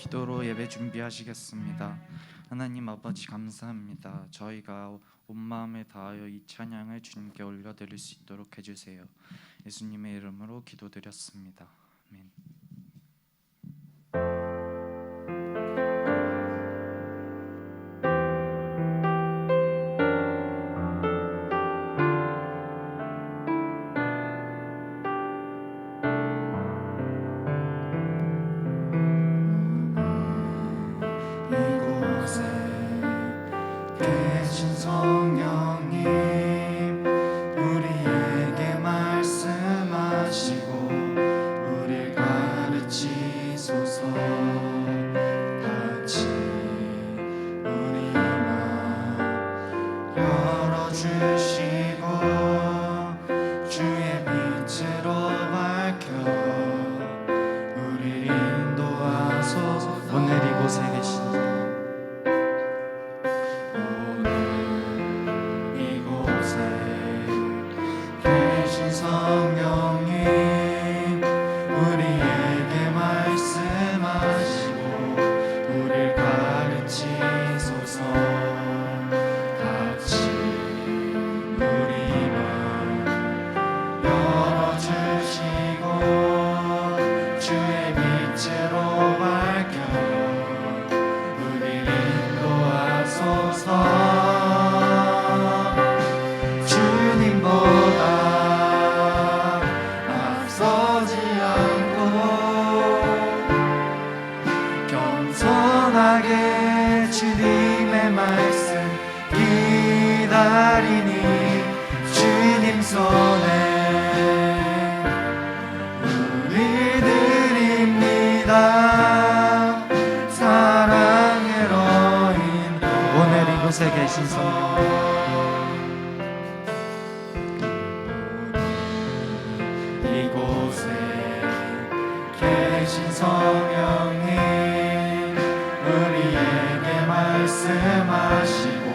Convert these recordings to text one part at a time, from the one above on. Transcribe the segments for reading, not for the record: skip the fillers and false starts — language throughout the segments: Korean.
기도로 예배 준비하시겠습니다. 하나님 아버지 감사합니다. 저희가 온 마음을 다하여 이 찬양을 주님께 올려드릴 수 있도록 해주세요. 예수님의 이름으로 기도드렸습니다. 아멘. 이곳에 계신 성령, 이곳에 계신 성령님, 우리에게 말씀하시고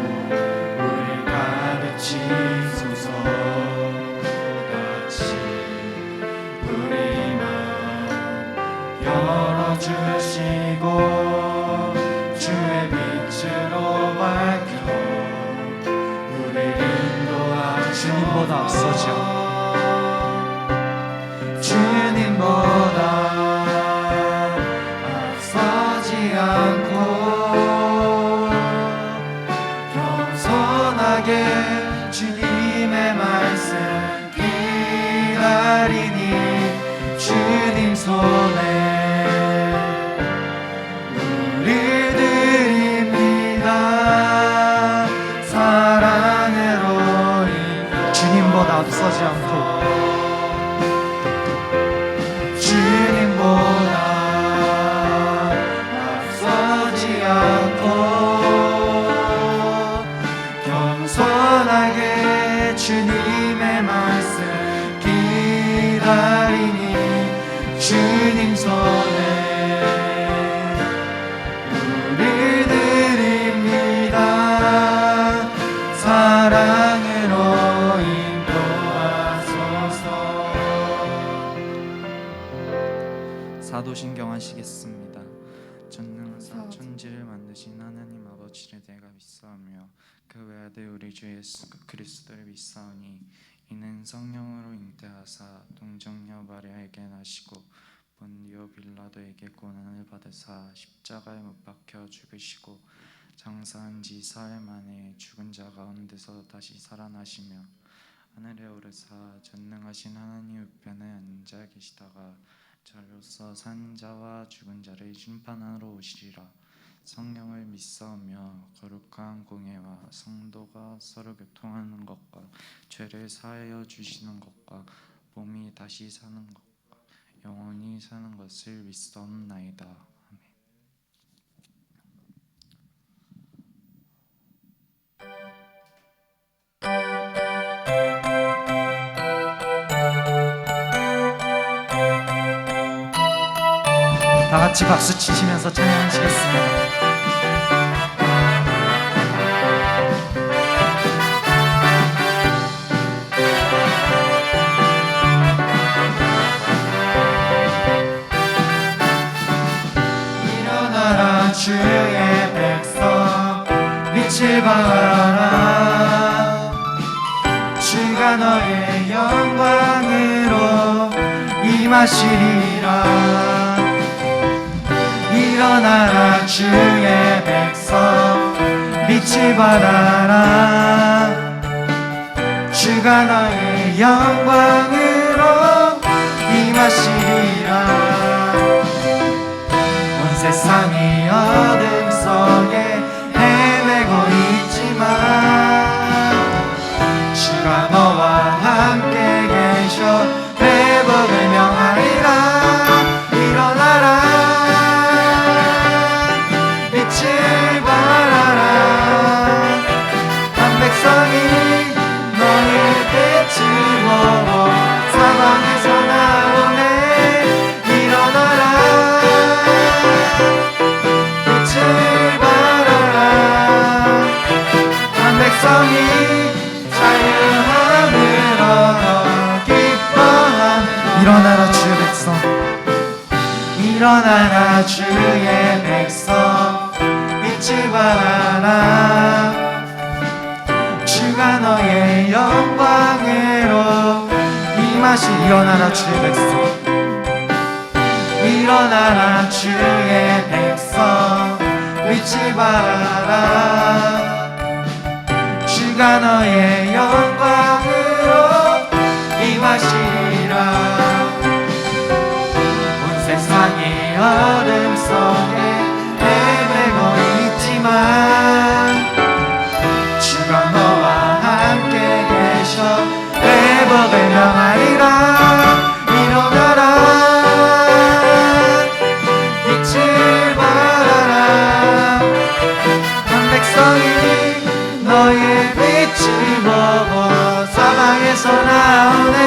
우리를 가르치소서. 같이 우리 마음 열어주시고 주의 빛으로 밝혀 우리를 인도하시고, 주님보다 앞서지 않고, 주님보다 앞서지 않고 겸손하게 주님의 말씀 기다리니 주님 손에 앞서지 않고, 주님보다 앞서지 않고 겸손하게 주님의 말씀 기다리니 주님 손에 우리 드립니다. 사랑으로 사도신경 하시겠습니다. 전능하사 천지를 만드신 하나님 아버지를 내가 믿사오며 그 외아들 우리 주 예수 그리스도를 믿사오니 이는 성령으로 잉태하사 동정녀 마리아에게 나시고 본디오 빌라도에게 고난을 받으사 십자가에 못 박혀 죽으시고 장사한 지 사흘 만에 죽은 자 가운데서 다시 살아나시며 하늘에 오르사 전능하신 하나님 우편에 앉아 계시다가 저로서 산 자와 죽은 자를 심판하러 오시리라. 성령을 믿사오며 거룩한 공예와 성도가 서로 교통하는 것과 죄를 사하여 주시는 것과 몸이 다시 사는 것과 영원히 사는 것을 믿사옵나이다. 아멘. 다 같이 박수 치시면서 찬양하시겠습니다. 일어나 발하라. 주가 너의 영광으로 임하시리라. 일어나라 주의 백성 빛을 발하라. 주가 너의 영광으로 임하시리라. 온 세상이 어둠 속에 헤매고 있지만 주가 너와 함께 계셔 회복을 명하리라. 일어나라 빛을 발하라. 한 백성이 너의 빛을 보고 사방에서 나오네. 일어나라 빛을 발하라. 한 백성이 자유함을 얻어 기뻐하네. 일어나라 주의 백성, 일어나라 주의 백성 빛을 발하라. 주가 너의 영광으로 임하시. 일어나라 주의 백성, 일어나라 주의 백성 빛을 발하라. 주가 너의 영광으로 임하시리라. 온 세상이 어둠 속에 헤매고 있지만 주가 너와 함께 계셔 회복을 명하리라. 일어나라 빛을 발하라. 한 백성이 너의 빛을 보고 사방에서 나오네.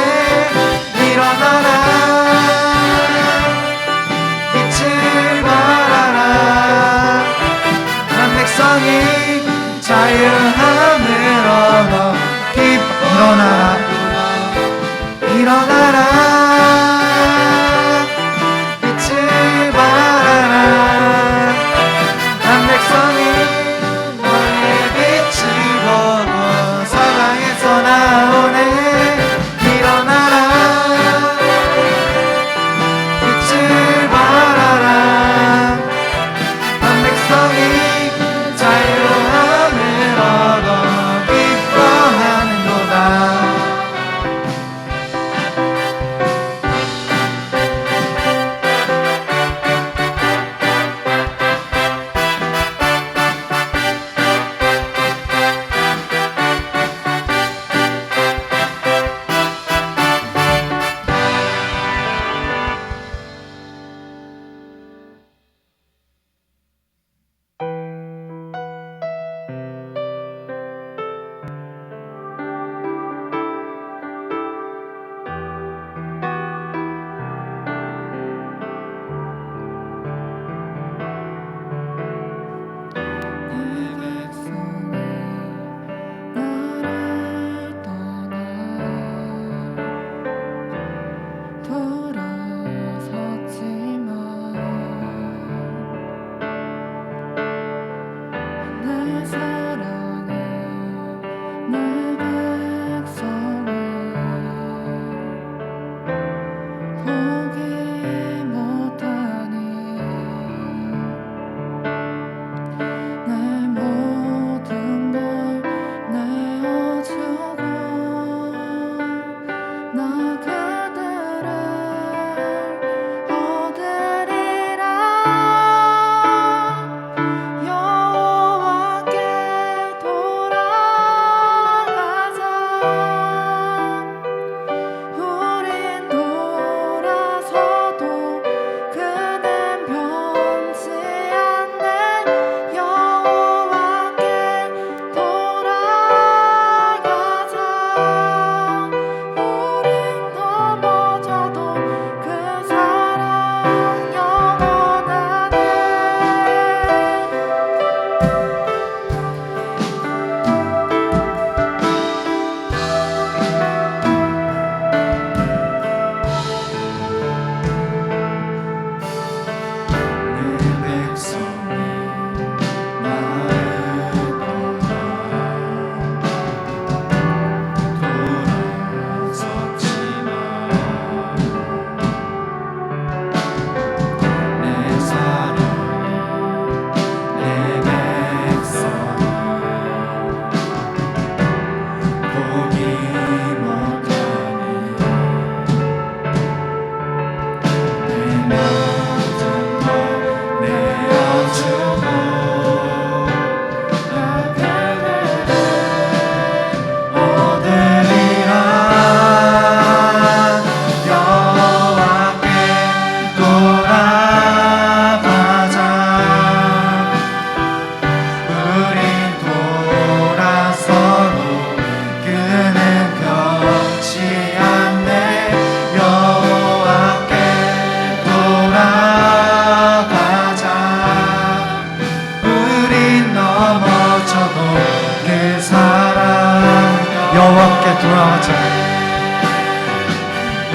여호와께 돌아가자.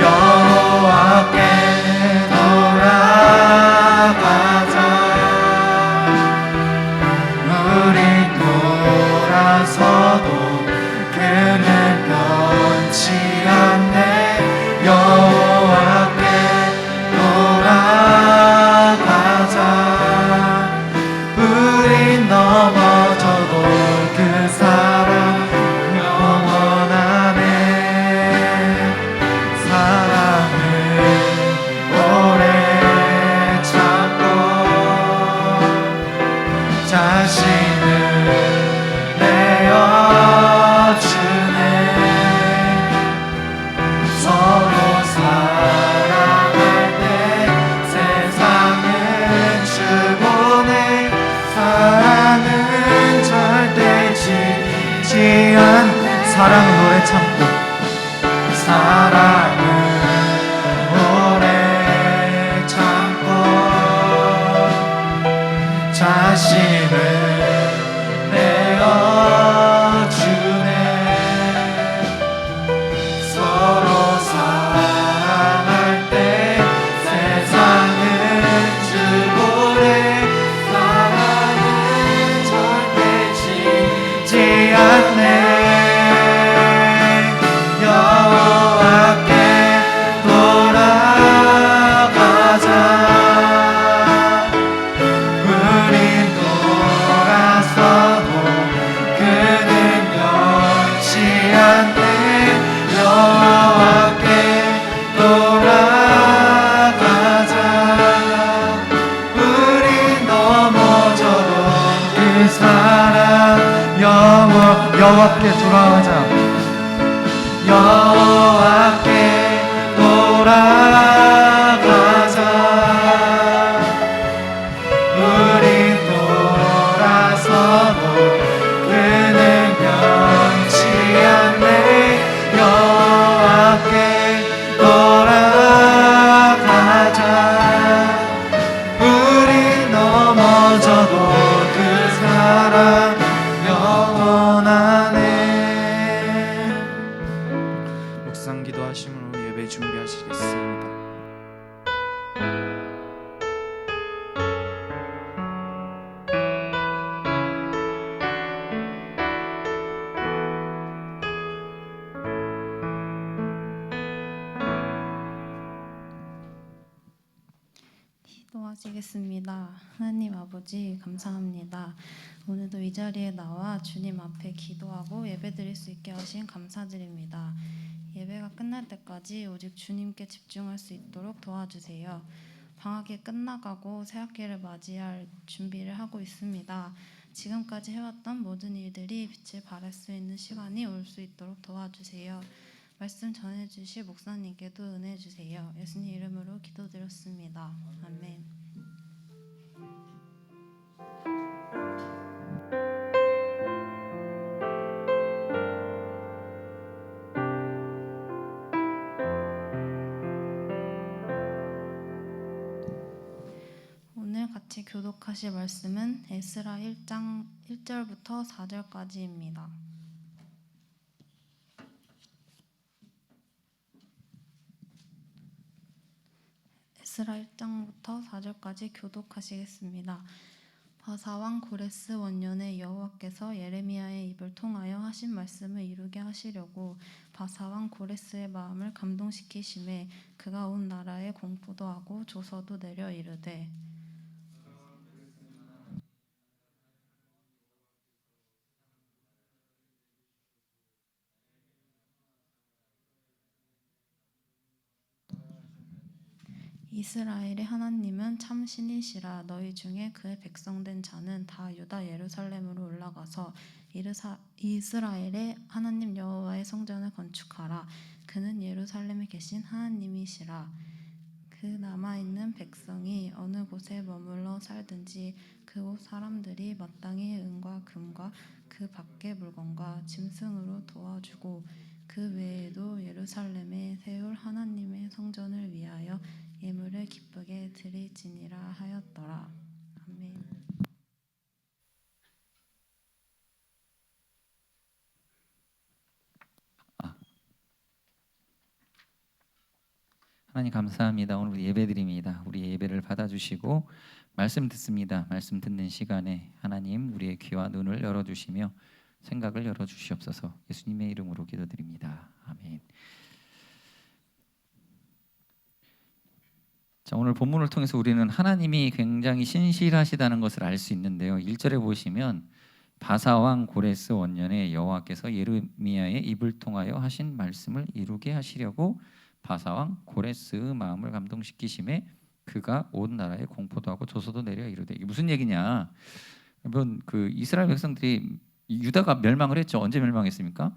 여호와께 돌아가자. 우리 돌아서도 그는 변치 않네. 여호와께 돌아가자. 우린 넘어져도 그 사랑 영원하네. 사랑을 오래 참고 자신을 내어주네. 서로 사랑할 때 세상은 주보네. 사랑은 절대 지지 않네. 사랑은 오래 참고 사랑은 오래 참고 자신을 내어주네. 서로 사랑할 때 세상은 주보네. 사랑은 절대 지지 않네. 여호와께 돌아가자. 우린 돌아서도 그는 변치 않네. 여호와께 돌아가자. 우린 넘어져도 그 사랑 여호와께 돌아가자. 여호와께 돌아가자. 우린 돌아서도 그는 변치 않네. 여호와께 돌아가자. 우린 넘어져도 그 사랑 영원하네. 묵상 기도하심으로 예배 준비하시겠습니다. 기도하시겠습니다. 하나님 아버지 감사합니다. 오늘도 이 자리에 나와 주님 앞에 기도하고 예배드릴 수 있게 하신 감사드립니다. 예배가 끝날 때까지 오직 주님께 집중할 수 있도록 도와주세요. 방학이 끝나가고 새학기를 맞이할 준비를 하고 있습니다. 지금까지 해왔던 모든 일들이 빛을 발할 수 있는 시간이 올 수 있도록 도와주세요. 말씀 전해주실 목사님께도 은혜 주세요. 예수님 이름으로 기도드렸습니다. 아멘. 오늘 같이 교독하실 말씀은 에스라 1장 1절부터 4절까지입니다. 에스라 1장부터 4절까지 교독하시겠습니다. 바사왕 고레스 원년에 여호와께서 예레미야의 입을 통하여 하신 말씀을 이루게 하시려고 바사왕 고레스의 마음을 감동시키심에 그가 온 나라에 공포도 하고 조서도 내려 이르되 이스라엘의 하나님은 참 신이시라. 너희 중에 그의 백성된 자는 다 유다 예루살렘으로 올라가서 이스라엘의 하나님 여호와의 성전을 건축하라. 그는 예루살렘에 계신 하나님이시라. 그 남아있는 백성이 어느 곳에 머물러 살든지 그곳 사람들이 마땅히 은과 금과 그 밖의 물건과 짐승으로 도와주고 그 외에도 예루살렘에 세울 하나님의 성전을 위하여 예물을 기쁘게 드릴지니라 하였더라. 아멘. 하나님 감사합니다. 오늘 우리 예배드립니다. 우리 예배를 받아주시고 말씀 듣습니다. 말씀 듣는 시간에 하나님 우리의 귀와 눈을 열어주시며 생각을 열어주시옵소서. 예수님의 이름으로 기도드립니다. 아멘. 자, 오늘 본문을 통해서 우리는 하나님이 굉장히 신실하시다는 것을 알 수 있는데요. 1절에 보시면 바사왕 고레스 원년에 여호와께서 예레미야의 입을 통하여 하신 말씀을 이루게 하시려고 바사왕 고레스의 마음을 감동시키심에 그가 온 나라에 공포도 하고 조서도 내려 이르되. 이게 무슨 얘기냐? 여러분, 그 이스라엘 백성들이 유다가 멸망을 했죠. 언제 멸망했습니까?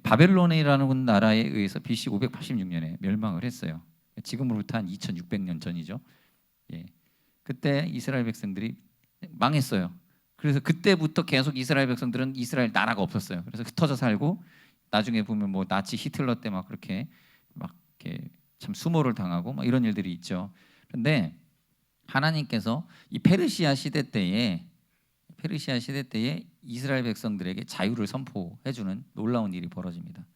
바벨론이라는 나라에 의해서 BC 586년에 멸망을 했어요. 지금으로부터 한 2600년 전이죠. 그때 이스라엘 백성들이 망했어요. 그래서 그때부터 계속 이스라엘 백성들은 이스라엘 나라가 없었어요. 그래서 흩어져 살고 나중에 보면 뭐 나치 히틀러 때 막 그렇게 막 이렇게 참 수모를 당하고 막 이런 일들이 있죠. 그런데 하나님께서 이 페르시아 시대 때에 이스라엘 백성들에게 자유를 선포해주는 놀라운 일이 벌어집니다.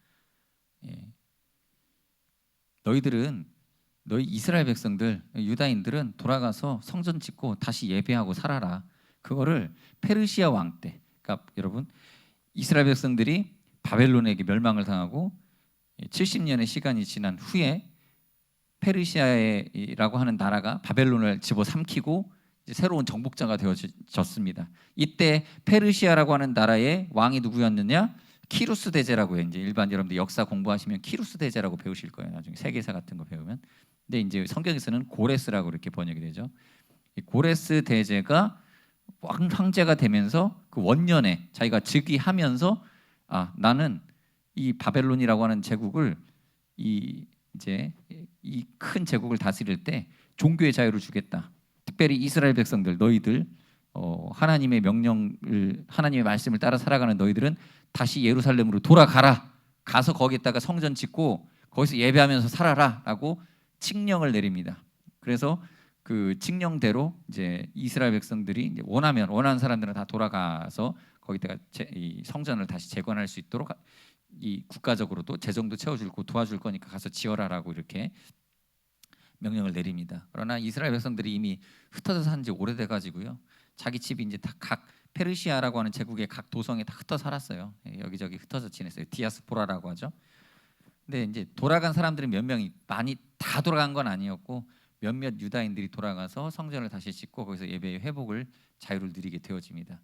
너희 이스라엘 백성들, 유다인들은 돌아가서 성전 짓고 다시 예배하고 살아라. 그거를 페르시아 왕 때, 그러니까 여러분 이스라엘 백성들이 바벨론에게 멸망을 당하고 70년의 시간이 지난 후에 페르시아라고 하는 나라가 바벨론을 집어삼키고 이제 새로운 정복자가 되어졌습니다. 이때 페르시아라고 하는 나라의 왕이 누구였느냐? 키루스 대제라고 해요. 이제 일반 여러분들 역사 공부하시면 키루스 대제라고 배우실 거예요. 나중에 세계사 같은 거 배우면. 근데 이제 성경에서는 고레스라고 이렇게 번역이 되죠. 이 고레스 대제가 황제가 되면서 그 원년에 자기가 즉위하면서 나는 이 바벨론이라고 하는 제국을 이 큰 제국을 다스릴 때 종교의 자유를 주겠다. 특별히 이스라엘 백성들 너희들 하나님의 명령을 하나님의 말씀을 따라 살아가는 너희들은 다시 예루살렘으로 돌아가라. 가서 거기에다가 성전 짓고 거기서 예배하면서 살아라라고 칙령을 내립니다. 그래서 그 칙령대로 이제 이스라엘 백성들이 이제 원하는 사람들은 다 돌아가서 거기다가 이 성전을 다시 재건할 수 있도록 이 국가적으로도 재정도 채워주고 도와줄 거니까 가서 지어라라고 이렇게 명령을 내립니다. 그러나 이스라엘 백성들이 이미 흩어져 산 지 오래돼 가지고요. 자기 집이 이제 다 각 페르시아라고 하는 제국의 각 도성에 다 흩어 살았어요. 여기저기 흩어져 지냈어요. 디아스포라라고 하죠. 근데 이제 돌아간 사람들은 몇 명이 많이 다 돌아간 건 아니었고 몇몇 유다인들이 돌아가서 성전을 다시 짓고 거기서 예배의 회복을 자유를 누리게 되어집니다.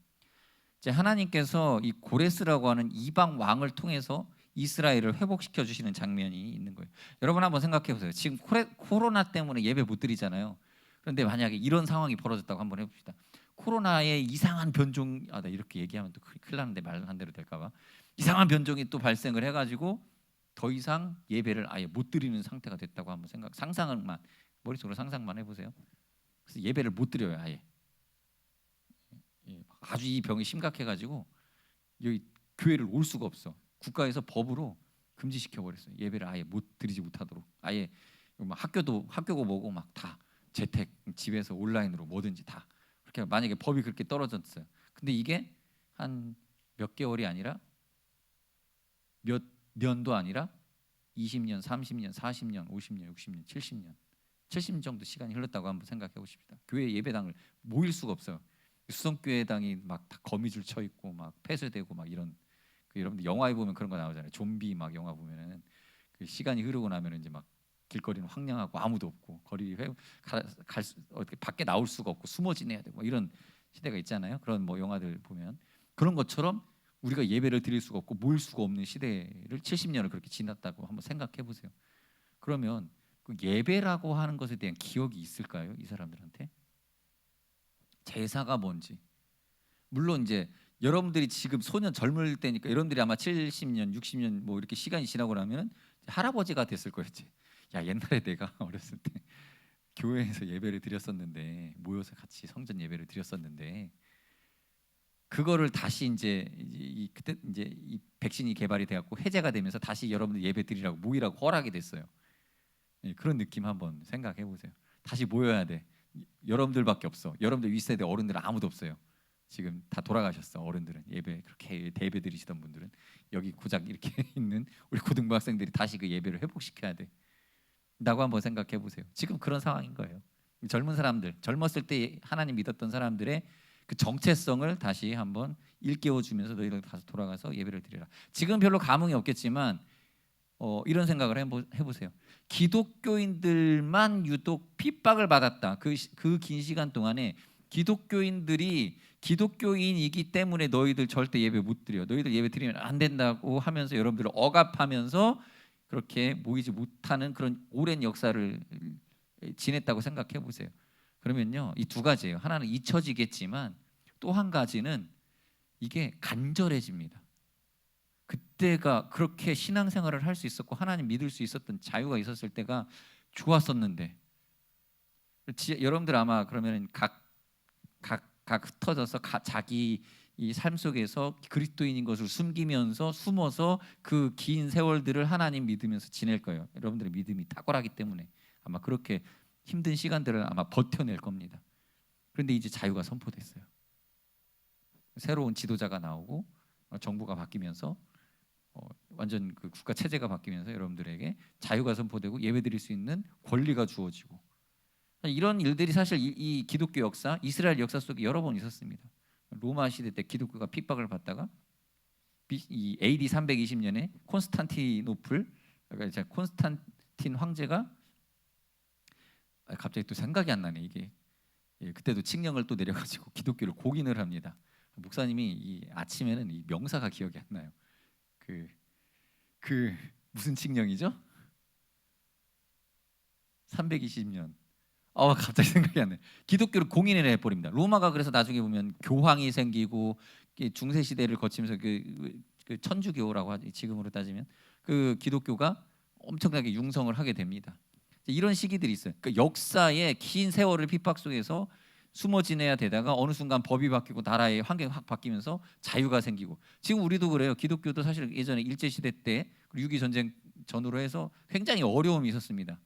이제 하나님께서 이 고레스라고 하는 이방 왕을 통해서 이스라엘을 회복시켜 주시는 장면이 있는 거예요. 여러분 한번 생각해 보세요. 지금 코로나 때문에 예배 못 드리잖아요. 그런데 만약에 이런 상황이 벌어졌다고 한번 해봅시다. 코로나의 이상한 변종, 나 이렇게 얘기하면 또 큰일 나는데 말한 대로 될까봐 이상한 변종이 또 발생을 해가지고 더 이상 예배를 아예 못 드리는 상태가 됐다고 한번 상상만 머릿속으로 상상만 해보세요. 그래서 예배를 못 드려요 아예. 아주 이 병이 심각해가지고 여기 교회를 올 수가 없어. 국가에서 법으로 금지시켜 버렸어요. 예배를 아예 못 드리지 못하도록. 아예 막 학교고 뭐고 막 다 재택 집에서 온라인으로 뭐든지 다 그렇게 만약에 법이 그렇게 떨어졌어요. 근데 이게 한 몇 개월이 아니라 몇 년도 아니라 20년, 30년, 40년, 50년, 60년, 70년 정도 시간이 흘렀다고 한번 생각해 보십시다. 교회 예배당을 모일 수가 없어요. 수성교회당이 막 다 거미줄 쳐 있고 막 폐쇄되고 막 이런 여러분들 영화에 보면 그런 거 나오잖아요. 좀비 막 영화 보면은 그 시간이 흐르고 나면은 이제 막 길거리는 황량하고 아무도 없고 거리 어떻게 밖에 나올 수가 없고 숨어 지내야 되고 이런 시대가 있잖아요. 그런 뭐 영화들 보면 그런 것처럼 우리가 예배를 드릴 수가 없고 모일 수가 없는 시대를 70년을 그렇게 지났다고 한번 생각해 보세요. 그러면 그 예배라고 하는 것에 대한 기억이 있을까요? 이 사람들한테? 제사가 뭔지. 물론 이제 여러분들이 지금 소년 젊을 때니까 여러분들이 아마 70년, 60년 뭐 이렇게 시간이 지나고 나면 할아버지가 됐을 거였지. 야, 옛날에 내가 어렸을 때 교회에서 예배를 드렸었는데 모여서 같이 성전 예배를 드렸었는데 그거를 다시 그때 이제 이 백신이 개발이 돼갖고 해제가 되면서 다시 여러분들 예배 드리라고 모이라고 허락이 됐어요. 그런 느낌 한번 생각해 보세요. 다시 모여야 돼. 여러분들밖에 없어. 여러분들 윗세대 어른들은 아무도 없어요. 지금 다 돌아가셨어. 어른들은 예배 그렇게 대예배 드리시던 분들은 여기 고작 이렇게 있는 우리 고등부 학생들이 다시 그 예배를 회복시켜야 돼. 라고 한번 생각해 보세요. 지금 그런 상황인 거예요. 젊은 사람들, 젊었을 때 하나님 믿었던 사람들의 그 정체성을 다시 한번 일깨워 주면서 너희들 다시 돌아가서 예배를 드리라. 지금 별로 감흥이 없겠지만 이런 생각을 해보세요. 기독교인들만 유독 핍박을 받았다. 그 긴 시간 동안에 기독교인들이 기독교인이기 때문에 너희들 절대 예배 못 드려. 너희들 예배 드리면 안 된다고 하면서 여러분들을 억압하면서 그렇게 모이지 못하는 그런 오랜 역사를 지냈다고 생각해 보세요. 그러면요, 이 두 가지예요. 하나는 잊혀지겠지만 또 한 가지는 이게 간절해집니다. 그때가 그렇게 신앙생활을 할 수 있었고 하나님 믿을 수 있었던 자유가 있었을 때가 좋았었는데, 여러분들 아마 그러면 각 흩어져서 자기 이 삶 속에서 그리스도인인 것을 숨기면서 숨어서 그 긴 세월들을 하나님 믿으면서 지낼 거예요. 여러분들의 믿음이 탁월하기 때문에 아마 그렇게 힘든 시간들을 아마 버텨낼 겁니다. 그런데 이제 자유가 선포됐어요. 새로운 지도자가 나오고 정부가 바뀌면서 완전 그 국가 체제가 바뀌면서 여러분들에게 자유가 선포되고 예배드릴 수 있는 권리가 주어지고, 이런 일들이 사실 이 기독교 역사, 이스라엘 역사 속에 여러 번 있었습니다. 로마 시대 때 기독교가 핍박을 받다가 이 AD 320년에 콘스탄티노플, 그러니까 콘스탄틴 황제가 갑자기 또 생각이 안 나네 이게. 그때도 칙령을 또 내려가지고 기독교를 공인을 합니다. 목사님이 이 아침에는 이 명사가 기억이 안 나요. 그 무슨 칙령이죠? 320년. 갑자기 생각이 안 나요. 기독교를 공인을 해버립니다. 로마가 그래서 나중에 보면 교황이 생기고 중세 시대를 거치면서 그 천주교라고 하지 지금으로 따지면 그 기독교가 엄청나게 융성을 하게 됩니다. 이런 시기들이 있어요. 그러니까 역사의 긴 세월을 핍박 속에서 숨어 지내야 되다가 어느 순간 법이 바뀌고 나라의 환경이 확 바뀌면서 자유가 생기고, 지금 우리도 그래요. 기독교도 사실 예전에 일제 시대 때 6.25 전쟁 전후로 해서 굉장히 어려움이 있었습니다.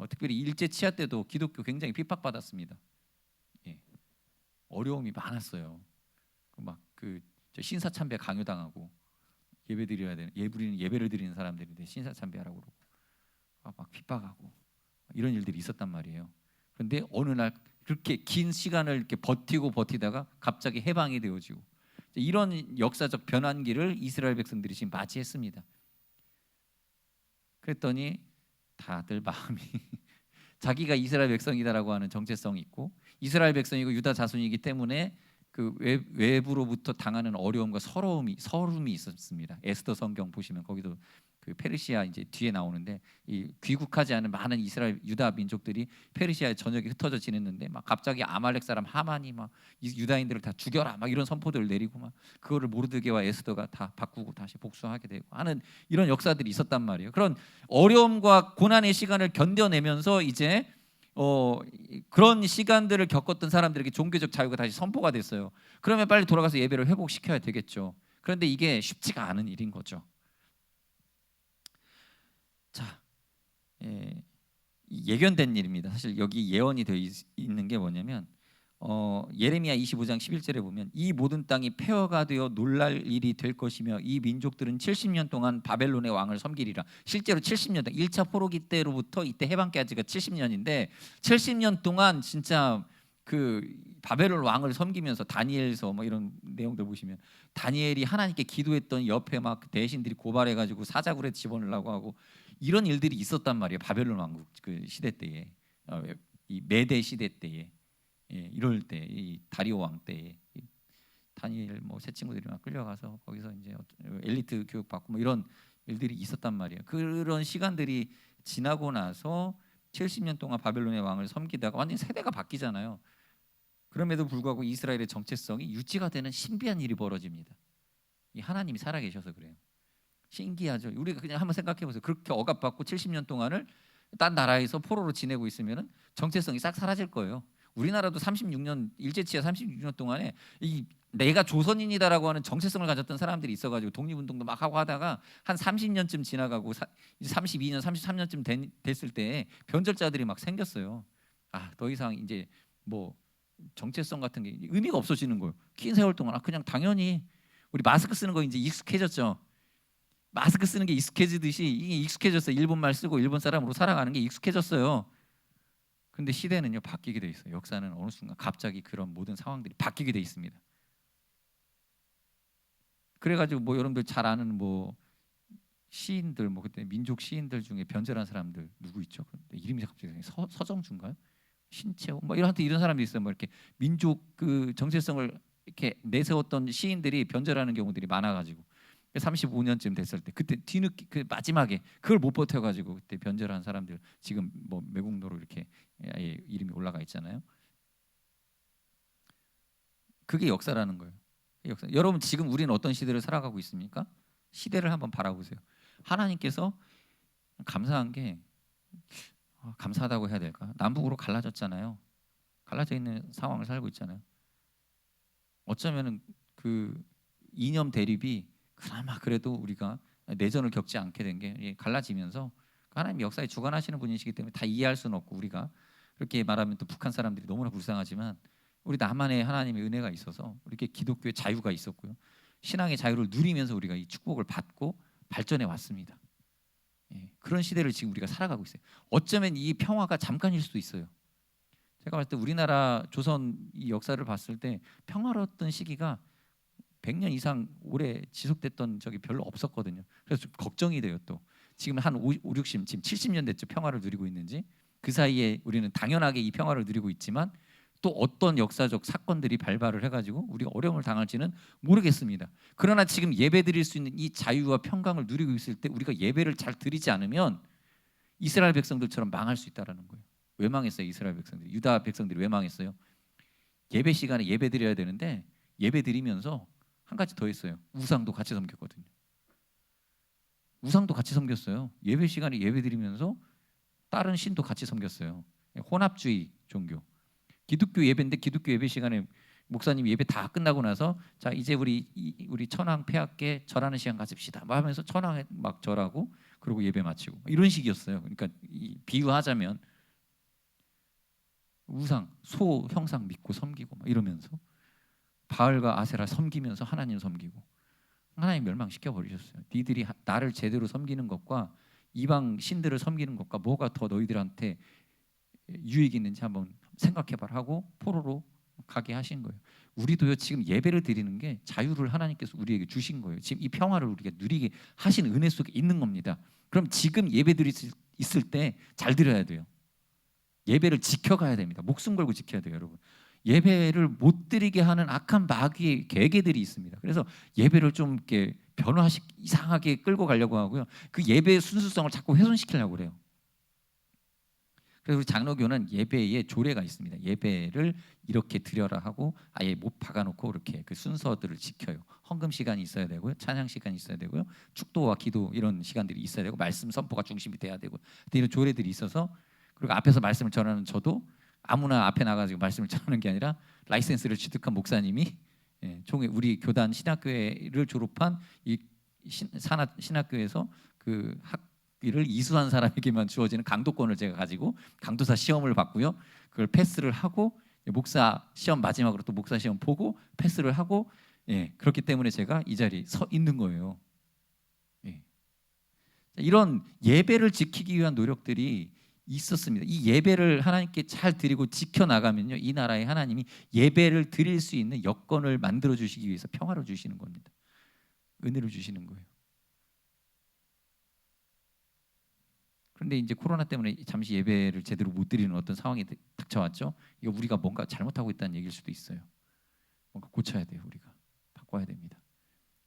특별히 일제 치하 때도 기독교 굉장히 핍박받았습니다. 어려움이 많았어요. 그 신사참배 강요당하고 예배드려야 되는 예배를 드리는 사람들인데 신사참배하라고 그러고 막 핍박하고 이런 일들이 있었단 말이에요. 그런데 어느 날 그렇게 긴 시간을 이렇게 버티다가 갑자기 해방이 되어지고, 이런 역사적 변환기를 이스라엘 백성들이 지금 맞이했습니다. 그랬더니 다들 마음이 자기가 이스라엘 백성이다라고 하는 정체성이 있고, 이스라엘 백성이고 유다 자손이기 때문에 그 외부로부터 당하는 어려움과 서름이 있었습니다. 에스더 성경 보시면 거기도 그 페르시아 이제 뒤에 나오는데, 이 귀국하지 않은 많은 이스라엘 유다 민족들이 페르시아의 전역에 흩어져 지냈는데 막 갑자기 아말렉 사람 하만이 막 유다인들을 다 죽여라 막 이런 선포들을 내리고 막 그거를 모르드게와 에스더가 다 바꾸고 다시 복수하게 되고 하는 이런 역사들이 있었단 말이에요. 그런 어려움과 고난의 시간을 견뎌내면서 이제 그런 시간들을 겪었던 사람들에게 종교적 자유가 다시 선포가 됐어요. 그러면 빨리 돌아가서 예배를 회복시켜야 되겠죠. 그런데 이게 쉽지가 않은 일인 거죠. 자, 예견된 일입니다. 사실 여기 예언이 되어 있는 게 뭐냐면 예레미야 25장 11절에 보면 이 모든 땅이 폐허가 되어 놀랄 일이 될 것이며 이 민족들은 70년 동안 바벨론의 왕을 섬기리라. 실제로 70년 동안 1차 포로기 때로부터 이때 해방까지가 70년인데 70년 동안 진짜 그 바벨론 왕을 섬기면서 다니엘서 뭐 이런 내용들 보시면 다니엘이 하나님께 기도했던 옆에 막 대신들이 고발해가지고 사자굴에 집어넣으려고 하고 이런 일들이 있었단 말이에요. 바벨론 왕국 그 시대 때에, 이 메대 시대 때에, 이럴 때, 이 다리오 왕 때에 다니엘 뭐 새 친구들이 막 끌려가서 거기서 이제 엘리트 교육 받고 뭐 이런 일들이 있었단 말이에요. 그런 시간들이 지나고 나서 70년 동안 바벨론의 왕을 섬기다가 완전히 세대가 바뀌잖아요. 그럼에도 불구하고 이스라엘의 정체성이 유지가 되는 신비한 일이 벌어집니다. 이 하나님이 살아계셔서 그래요. 신기하죠. 우리가 그냥 한번 생각해 보세요. 그렇게 억압받고 70년 동안을 딴 나라에서 포로로 지내고 있으면은 정체성이 싹 사라질 거예요. 우리나라도 36년 일제치하 36년 동안에 이 내가 조선인이다라고 하는 정체성을 가졌던 사람들이 있어가지고 독립운동도 막 하고 하다가 한 30년쯤 지나가고 32년, 33년쯤 됐을 때 변절자들이 막 생겼어요. 더 이상 이제 뭐 정체성 같은 게 의미가 없어지는 거예요. 긴 세월 동안 그냥 당연히 우리 마스크 쓰는 거 이제 익숙해졌죠. 마스크 쓰는 게 익숙해지듯이 이게 익숙해졌어요. 일본말 쓰고 일본 사람으로 살아가는 게 익숙해졌어요. 근데 시대는요 바뀌게 돼 있어요. 역사는 어느 순간 갑자기 그런 모든 상황들이 바뀌게 돼 있습니다. 그래가지고 뭐 여러분들 잘 아는 뭐 시인들 뭐 그때 민족 시인들 중에 변절한 사람들 누구 있죠? 이름이 갑자기 서정주인가요? 신채호 뭐 이런 사람들이 있어요. 뭐 이렇게 민족 그 정체성을 이렇게 내세웠던 시인들이 변절하는 경우들이 많아가지고 35년쯤 됐을 때 그때 뒤늦게 그 마지막에 그걸 못 버텨가지고 그때 변절한 사람들 지금 뭐 매국노로 이렇게 아예 이름이 올라가 있잖아요. 그게 역사라는 거예요. 역사. 여러분 지금 우리는 어떤 시대를 살아가고 있습니까? 시대를 한번 바라보세요. 하나님께서 감사한 게 감사하다고 해야 될까? 남북으로 갈라졌잖아요. 갈라져 있는 상황을 살고 있잖아요. 어쩌면은 그 이념 대립이 그나마 그래도 우리가 내전을 겪지 않게 된 게 갈라지면서 하나님 역사에 주관하시는 분이시기 때문에 다 이해할 수는 없고 우리가 그렇게 말하면 또 북한 사람들이 너무나 불쌍하지만 우리 나만의 하나님의 은혜가 있어서 이렇게 기독교의 자유가 있었고요. 신앙의 자유를 누리면서 우리가 이 축복을 받고 발전해 왔습니다. 그런 시대를 지금 우리가 살아가고 있어요. 어쩌면 이 평화가 잠깐일 수도 있어요. 제가 봤을 때 우리나라 조선 이 역사를 봤을 때 평화로웠던 시기가 100년 이상 오래 지속됐던 적이 별로 없었거든요. 그래서 좀 걱정이 돼요. 또 지금 한 5, 60, 지금 70년 됐죠. 평화를 누리고 있는지. 그 사이에 우리는 당연하게 이 평화를 누리고 있지만 또 어떤 역사적 사건들이 발발을 해가지고 우리가 어려움을 당할지는 모르겠습니다. 그러나 지금 예배 드릴 수 있는 이 자유와 평강을 누리고 있을 때 우리가 예배를 잘 드리지 않으면 이스라엘 백성들처럼 망할 수 있다는 거예요. 왜 망했어요? 이스라엘 백성들이. 유다 백성들이 왜 망했어요? 예배 시간에 예배 드려야 되는데 예배 드리면서 한 가지 더 했어요. 우상도 같이 섬겼거든요. 우상도 같이 섬겼어요. 예배 시간에 예배 드리면서 다른 신도 같이 섬겼어요. 혼합주의 종교. 기독교 예배인데 기독교 예배 시간에 목사님 예배 다 끝나고 나서 자 이제 우리 천황 폐하께 절하는 시간 가집시다. 뭐 하면서 천황에 막 절하고 그리고 예배 마치고 이런 식이었어요. 그러니까 비유하자면 우상, 소 형상 믿고 섬기고 막 이러면서 바알과 아세라 섬기면서 하나님 섬기고 하나님 멸망시켜 버리셨어요. 니들이 나를 제대로 섬기는 것과 이방 신들을 섬기는 것과 뭐가 더 너희들한테 유익이 있는지 한번 생각해봐라 하고 포로로 가게 하신 거예요. 우리도요 지금 예배를 드리는 게 자유를 하나님께서 우리에게 주신 거예요. 지금 이 평화를 우리가 누리게 하신 은혜 속에 있는 겁니다. 그럼 지금 예배 드릴 수 있을 때 잘 드려야 돼요. 예배를 지켜가야 됩니다. 목숨 걸고 지켜야 돼요, 여러분. 예배를 못 드리게 하는 악한 마귀의 계계들이 있습니다. 그래서 예배를 좀 이렇게 이상하게 끌고 가려고 하고요. 그 예배의 순수성을 자꾸 훼손시키려고 그래요. 그래서 우리 장로교는 예배에 조례가 있습니다. 예배를 이렇게 드려라 하고 아예 못 박아놓고 이렇게 그 순서들을 지켜요. 헌금 시간이 있어야 되고요, 찬양 시간이 있어야 되고요, 축도와 기도 이런 시간들이 있어야 되고 말씀 선포가 중심이 돼야 되고 이런 조례들이 있어서 그리고 앞에서 말씀을 전하는 저도 아무나 앞에 나가지고 말씀을 전하는 게 아니라 라이센스를 취득한 목사님이 총회 우리 교단 신학교회를 졸업한 이 신학교에서 그 학위를 이수한 사람에게만 주어지는 강도권을 제가 가지고 강도사 시험을 봤고요. 그걸 패스를 하고 목사 시험 마지막으로 또 목사 시험 보고 패스를 하고 그렇기 때문에 제가 이 자리에 서 있는 거예요. 이런 예배를 지키기 위한 노력들이 있었습니다. 이 예배를 하나님께 잘 드리고 지켜나가면요, 이 나라의 하나님이 예배를 드릴 수 있는 여건을 만들어 주시기 위해서 평화를 주시는 겁니다. 은혜를 주시는 거예요. 그런데 이제 코로나 때문에 잠시 예배를 제대로 못 드리는 어떤 상황이 닥쳐왔죠. 이거 우리가 뭔가 잘못하고 있다는 얘기일 수도 있어요. 뭔가 고쳐야 돼요. 우리가 바꿔야 됩니다.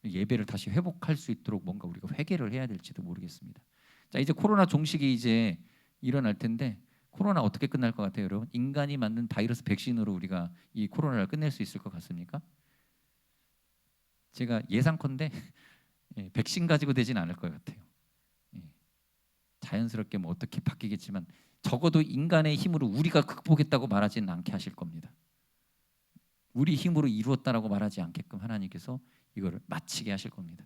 예배를 다시 회복할 수 있도록 뭔가 우리가 회개를 해야 될지도 모르겠습니다. 자, 이제 코로나 종식이 이제 일어날 텐데 코로나 어떻게 끝날 것 같아요, 여러분? 인간이 만든 바이러스 백신으로 우리가 이 코로나를 끝낼 수 있을 것 같습니까? 제가 예상컨대 백신 가지고 되진 않을 것 같아요. 자연스럽게 뭐 어떻게 바뀌겠지만 적어도 인간의 힘으로 우리가 극복했다고 말하지는 않게 하실 겁니다. 우리 힘으로 이루었다라고 말하지 않게끔 하나님께서 이거를 마치게 하실 겁니다.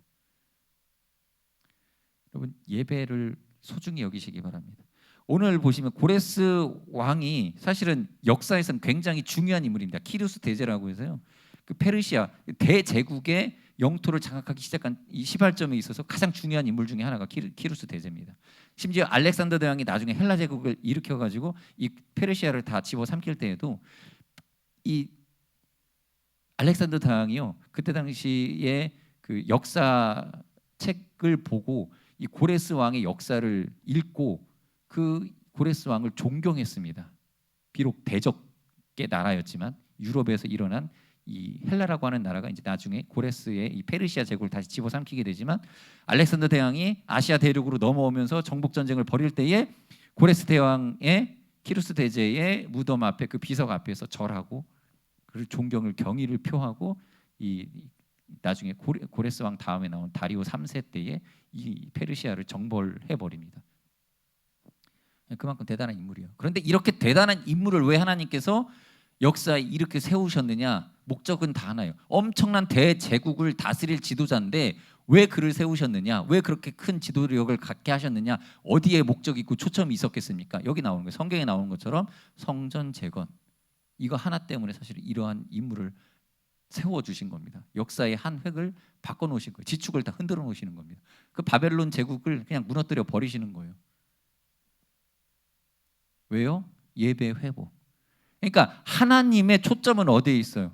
여러분 예배를 소중히 여기시기 바랍니다. 오늘 보시면 고레스 왕이 사실은 역사에서는 굉장히 중요한 인물입니다. 키루스 대제라고 해서요. 그 페르시아 대제국의 영토를 장악하기 시작한 이 시발점에 있어서 가장 중요한 인물 중에 하나가 키루스 대제입니다. 심지어 알렉산더 대왕이 나중에 헬라 제국을 일으켜 가지고 이 페르시아를 다 집어삼킬 때에도 이 알렉산더 대왕이요 그때 당시에 그 역사 책을 보고 이 고레스 왕의 역사를 읽고 그 고레스 왕을 존경했습니다. 비록 대적의 나라였지만 유럽에서 일어난 이 헬라라고 하는 나라가 이제 나중에 고레스의 이 페르시아 제국을 다시 집어삼키게 되지만 알렉산더 대왕이 아시아 대륙으로 넘어오면서 정복 전쟁을 벌일 때에 고레스 대왕의 키루스 대제의 무덤 앞에 그 비석 앞에서 절하고 그 존경을 경의를 표하고 이 나중에 고레스 왕 다음에 나온 다리오 3세 때에 이 페르시아를 정벌해 버립니다. 그만큼 대단한 인물이에요. 그런데 이렇게 대단한 인물을 왜 하나님께서 역사에 이렇게 세우셨느냐? 목적은 다 하나예요. 엄청난 대제국을 다스릴 지도자인데 왜 그를 세우셨느냐? 왜 그렇게 큰 지도력을 갖게 하셨느냐? 어디에 목적이 있고 초점이 있었겠습니까? 여기 나오는 거예요. 성경에 나오는 것처럼 성전 재건. 이거 하나 때문에 사실 이러한 인물을 세워주신 겁니다. 역사의 한 획을 바꿔놓으신 거예요. 지축을 다 흔들어 놓으시는 겁니다. 그 바벨론 제국을 그냥 무너뜨려 버리시는 거예요. 왜요? 예배 회복. 그러니까 하나님의 초점은 어디에 있어요?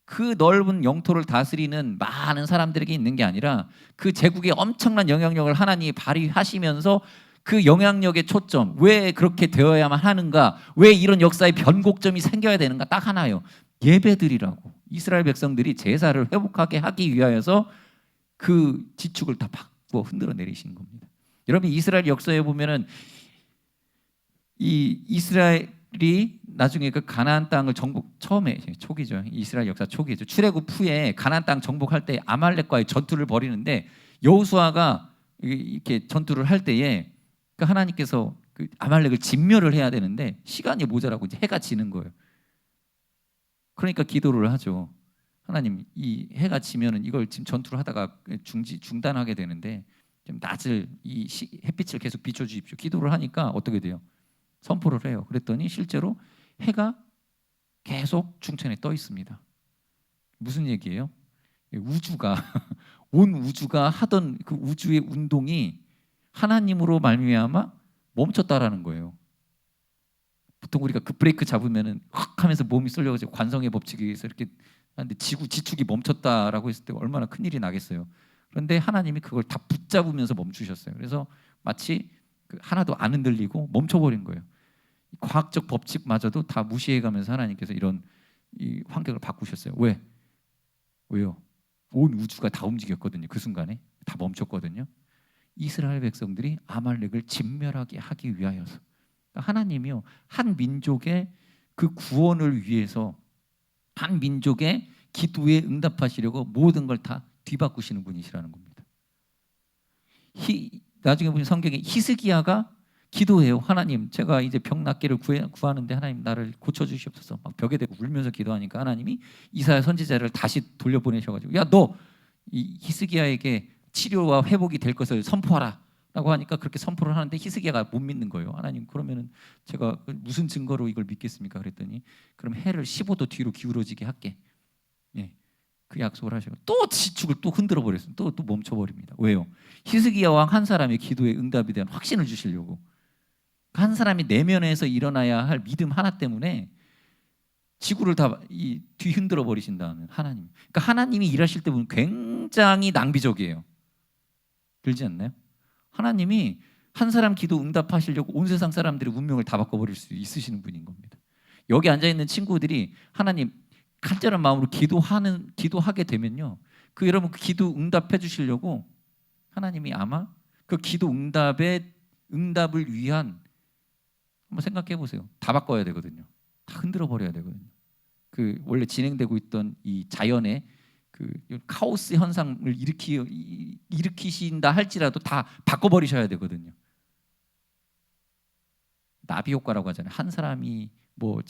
그 넓은 영토를 다스리는 많은 사람들에게 있는 게 아니라 그 제국의 엄청난 영향력을 하나님이 발휘하시면서 그 영향력의 초점, 왜 그렇게 되어야만 하는가, 왜 이런 역사의 변곡점이 생겨야 되는가, 딱 하나예요. 예배드리라고. 이스라엘 백성들이 제사를 회복하게 하기 위하여서 그 지축을 다 바꾸어 흔들어 내리신 겁니다. 여러분 이스라엘 역사에 보면은 이 이스라엘이 나중에 그 가나안 땅을 정복 처음에 초기죠. 이스라엘 역사 초기죠. 출애굽 후에 가나안 땅 정복할 때 아말렉과의 전투를 벌이는데 여호수아가 이렇게 전투를 할 때에 그 하나님께서 그 아말렉을 진멸을 해야 되는데 시간이 모자라고 이제 해가 지는 거예요. 그러니까 기도를 하죠. 하나님 이 해가 지면은 이걸 지금 전투를 하다가 중단하게 되는데 좀 낮을 이 햇빛을 계속 비춰 주십시오. 기도를 하니까 어떻게 돼요? 선포를 해요. 그랬더니 실제로 해가 계속 중천에 떠 있습니다. 무슨 얘기예요? 우주가 온 우주가 하던 그 우주의 운동이 하나님으로 말미암아 멈췄다라는 거예요. 보통 우리가 그 브레이크 잡으면은 확 하면서 몸이 쏠려가지고 관성의 법칙에 의해서 이렇게 하는데 지축이 멈췄다라고 했을 때 얼마나 큰 일이 나겠어요. 그런데 하나님이 그걸 다 붙잡으면서 멈추셨어요. 그래서 마치 하나도 안 흔들리고 멈춰버린 거예요. 과학적 법칙마저도 다 무시해가면서 하나님께서 이런 이 환경을 바꾸셨어요. 왜요? 온 우주가 다 움직였거든요. 그 순간에 다 멈췄거든요. 이스라엘 백성들이 아말렉을 진멸하게 하기 위하여서 하나님이요 한 민족의 그 구원을 위해서 한 민족의 기도에 응답하시려고 모든 걸 다 뒤바꾸시는 분이시라는 겁니다. 나중에 보면 성경에 히스기야가 기도해요. 하나님, 제가 이제 병 낫기를 구하는데 하나님 나를 고쳐주시옵소서. 막 벽에 대고 울면서 기도하니까 하나님이 이사야 선지자를 다시 돌려보내셔가지고 야, 너 이 히스기야에게 치료와 회복이 될 것을 선포하라 라고 하니까 그렇게 선포를 하는데 히스기야가 못 믿는 거예요. 하나님, 그러면은 제가 무슨 증거로 이걸 믿겠습니까? 그랬더니 그럼 해를 15도 뒤로 기울어지게 할게. 예. 그 약속을 하시고 또 지축을 또 흔들어 버렸어요. 또 멈춰버립니다. 왜요? 히스기야 왕 한 사람의 기도에 응답에 대한 확신을 주시려고 한 사람이 내면에서 일어나야 할 믿음 하나 때문에 지구를 다 뒤 흔들어 버리신다는 하나님. 그러니까 하나님이 일하실 때 보면 굉장히 낭비적이에요. 그렇지 않나요? 하나님이 한 사람 기도 응답하시려고 온 세상 사람들의 운명을 다 바꿔버릴 수 있으시는 분인 겁니다. 여기 앉아 있는 친구들이 하나님 간절한 마음으로 기도하게 되면요, 그 여러분 그 기도 응답해 주시려고 하나님이 아마 그 기도 응답을 위한 한번 생각해 보세요. 다 바꿔야 되거든요. 다 흔들어 버려야 되거든요. 그 원래 진행되고 있던 이 자연의 그 카오스 현상을 일으키신다 할지라도 다 바꿔버리셔야 되거든요. 나비 효과라고 하잖아요. 한 사람이 뭐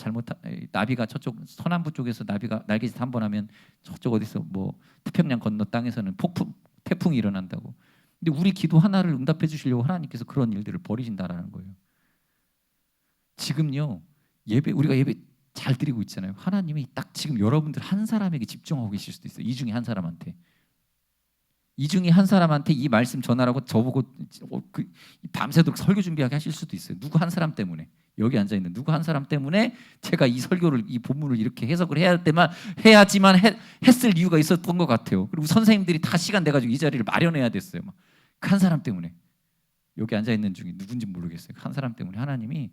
나비가 저쪽 서남부 쪽에서 나비가 날개짓 한 번 하면 저쪽 어디서 뭐 태평양 건너 땅에서는 태풍이 일어난다고. 근데 우리 기도 하나를 응답해 주시려고 하나님께서 그런 일들을 벌이신다라는 거예요. 지금요 우리가 예배 잘 드리고 있잖아요. 하나님이 딱 지금 여러분들 한 사람에게 집중하고 계실 수도 있어요. 이 중에 한 사람한테. 이 중에 한 사람한테 이 말씀 전하라고 저보고 밤새도록 설교 준비하게 하실 수도 있어요. 누구 한 사람 때문에. 여기 앉아 있는 누구 한 사람 때문에 제가 이 설교를 이 본문을 이렇게 해석을 해야지만 했을 이유가 있었던 것 같아요. 그리고 선생님들이 다 시간 내 가지고 이 자리를 마련해야 됐어요. 그 한 사람 때문에. 여기 앉아 있는 중에 누군지 모르겠어요. 그 한 사람 때문에 하나님이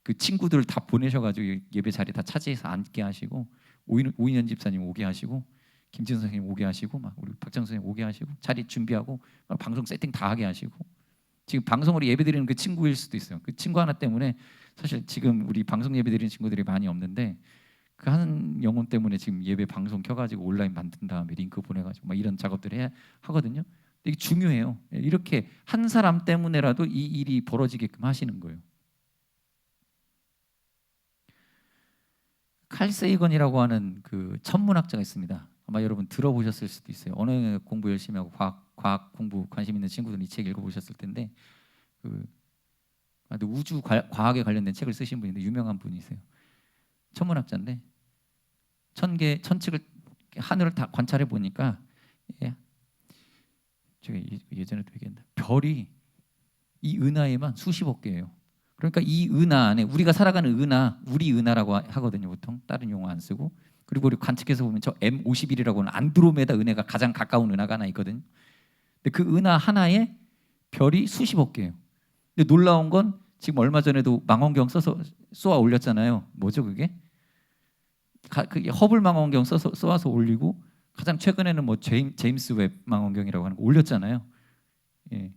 그 친구들 다 보내셔가지고 예배 자리 다 차지해서 앉게 하시고 오인현 집사님 오게 하시고 김진 선생님 오게 하시고 막 우리 박정 선생님 오게 하시고 자리 준비하고 방송 세팅 다 하게 하시고 지금 방송으로 예배드리는 그 친구일 수도 있어요. 그 친구 하나 때문에 사실 지금 우리 방송 예배드리는 친구들이 많이 없는데 그 한 영혼 때문에 지금 예배 방송 켜가지고 온라인 만든 다음에 링크 보내가지고 막 이런 작업들을 하거든요. 이게 중요해요. 이렇게 한 사람 때문에라도 이 일이 벌어지게끔 하시는 거예요. 칼 세이건이라고 하는 그 천문학자가 있습니다. 아마 여러분 들어보셨을 수도 있어요. 어느 공부 열심히 하고 과학 공부 관심 있는 친구들은 이 책 읽어보셨을 텐데 우주 과학에 관련된 책을 쓰신 분인데 유명한 분이세요. 천문학자인데 천측을 하늘을 다 관찰해 보니까 제가 예전에도 얘기했는데 별이 이 은하에만 수십억 개예요. 그러니까 이 은하 안에 우리가 살아가는 은하, 우리 은하라고 하거든요. 보통 다른 용어 안 쓰고. 그리고 우리 관측해서 보면 저 M51이라고 하는 안드로메다 은하가 가장 가까운 은하가 하나 있거든요. 근데 그 은하 하나에 별이 수십억 개예요. 근데 놀라운 건 지금 얼마 전에도 망원경 써서 쏘아 올렸잖아요. 뭐죠 그게? 그 허블 망원경 쏘아서 올리고 가장 최근에는 뭐 제임스 웹 망원경이라고 하는 거 올렸잖아요. 예.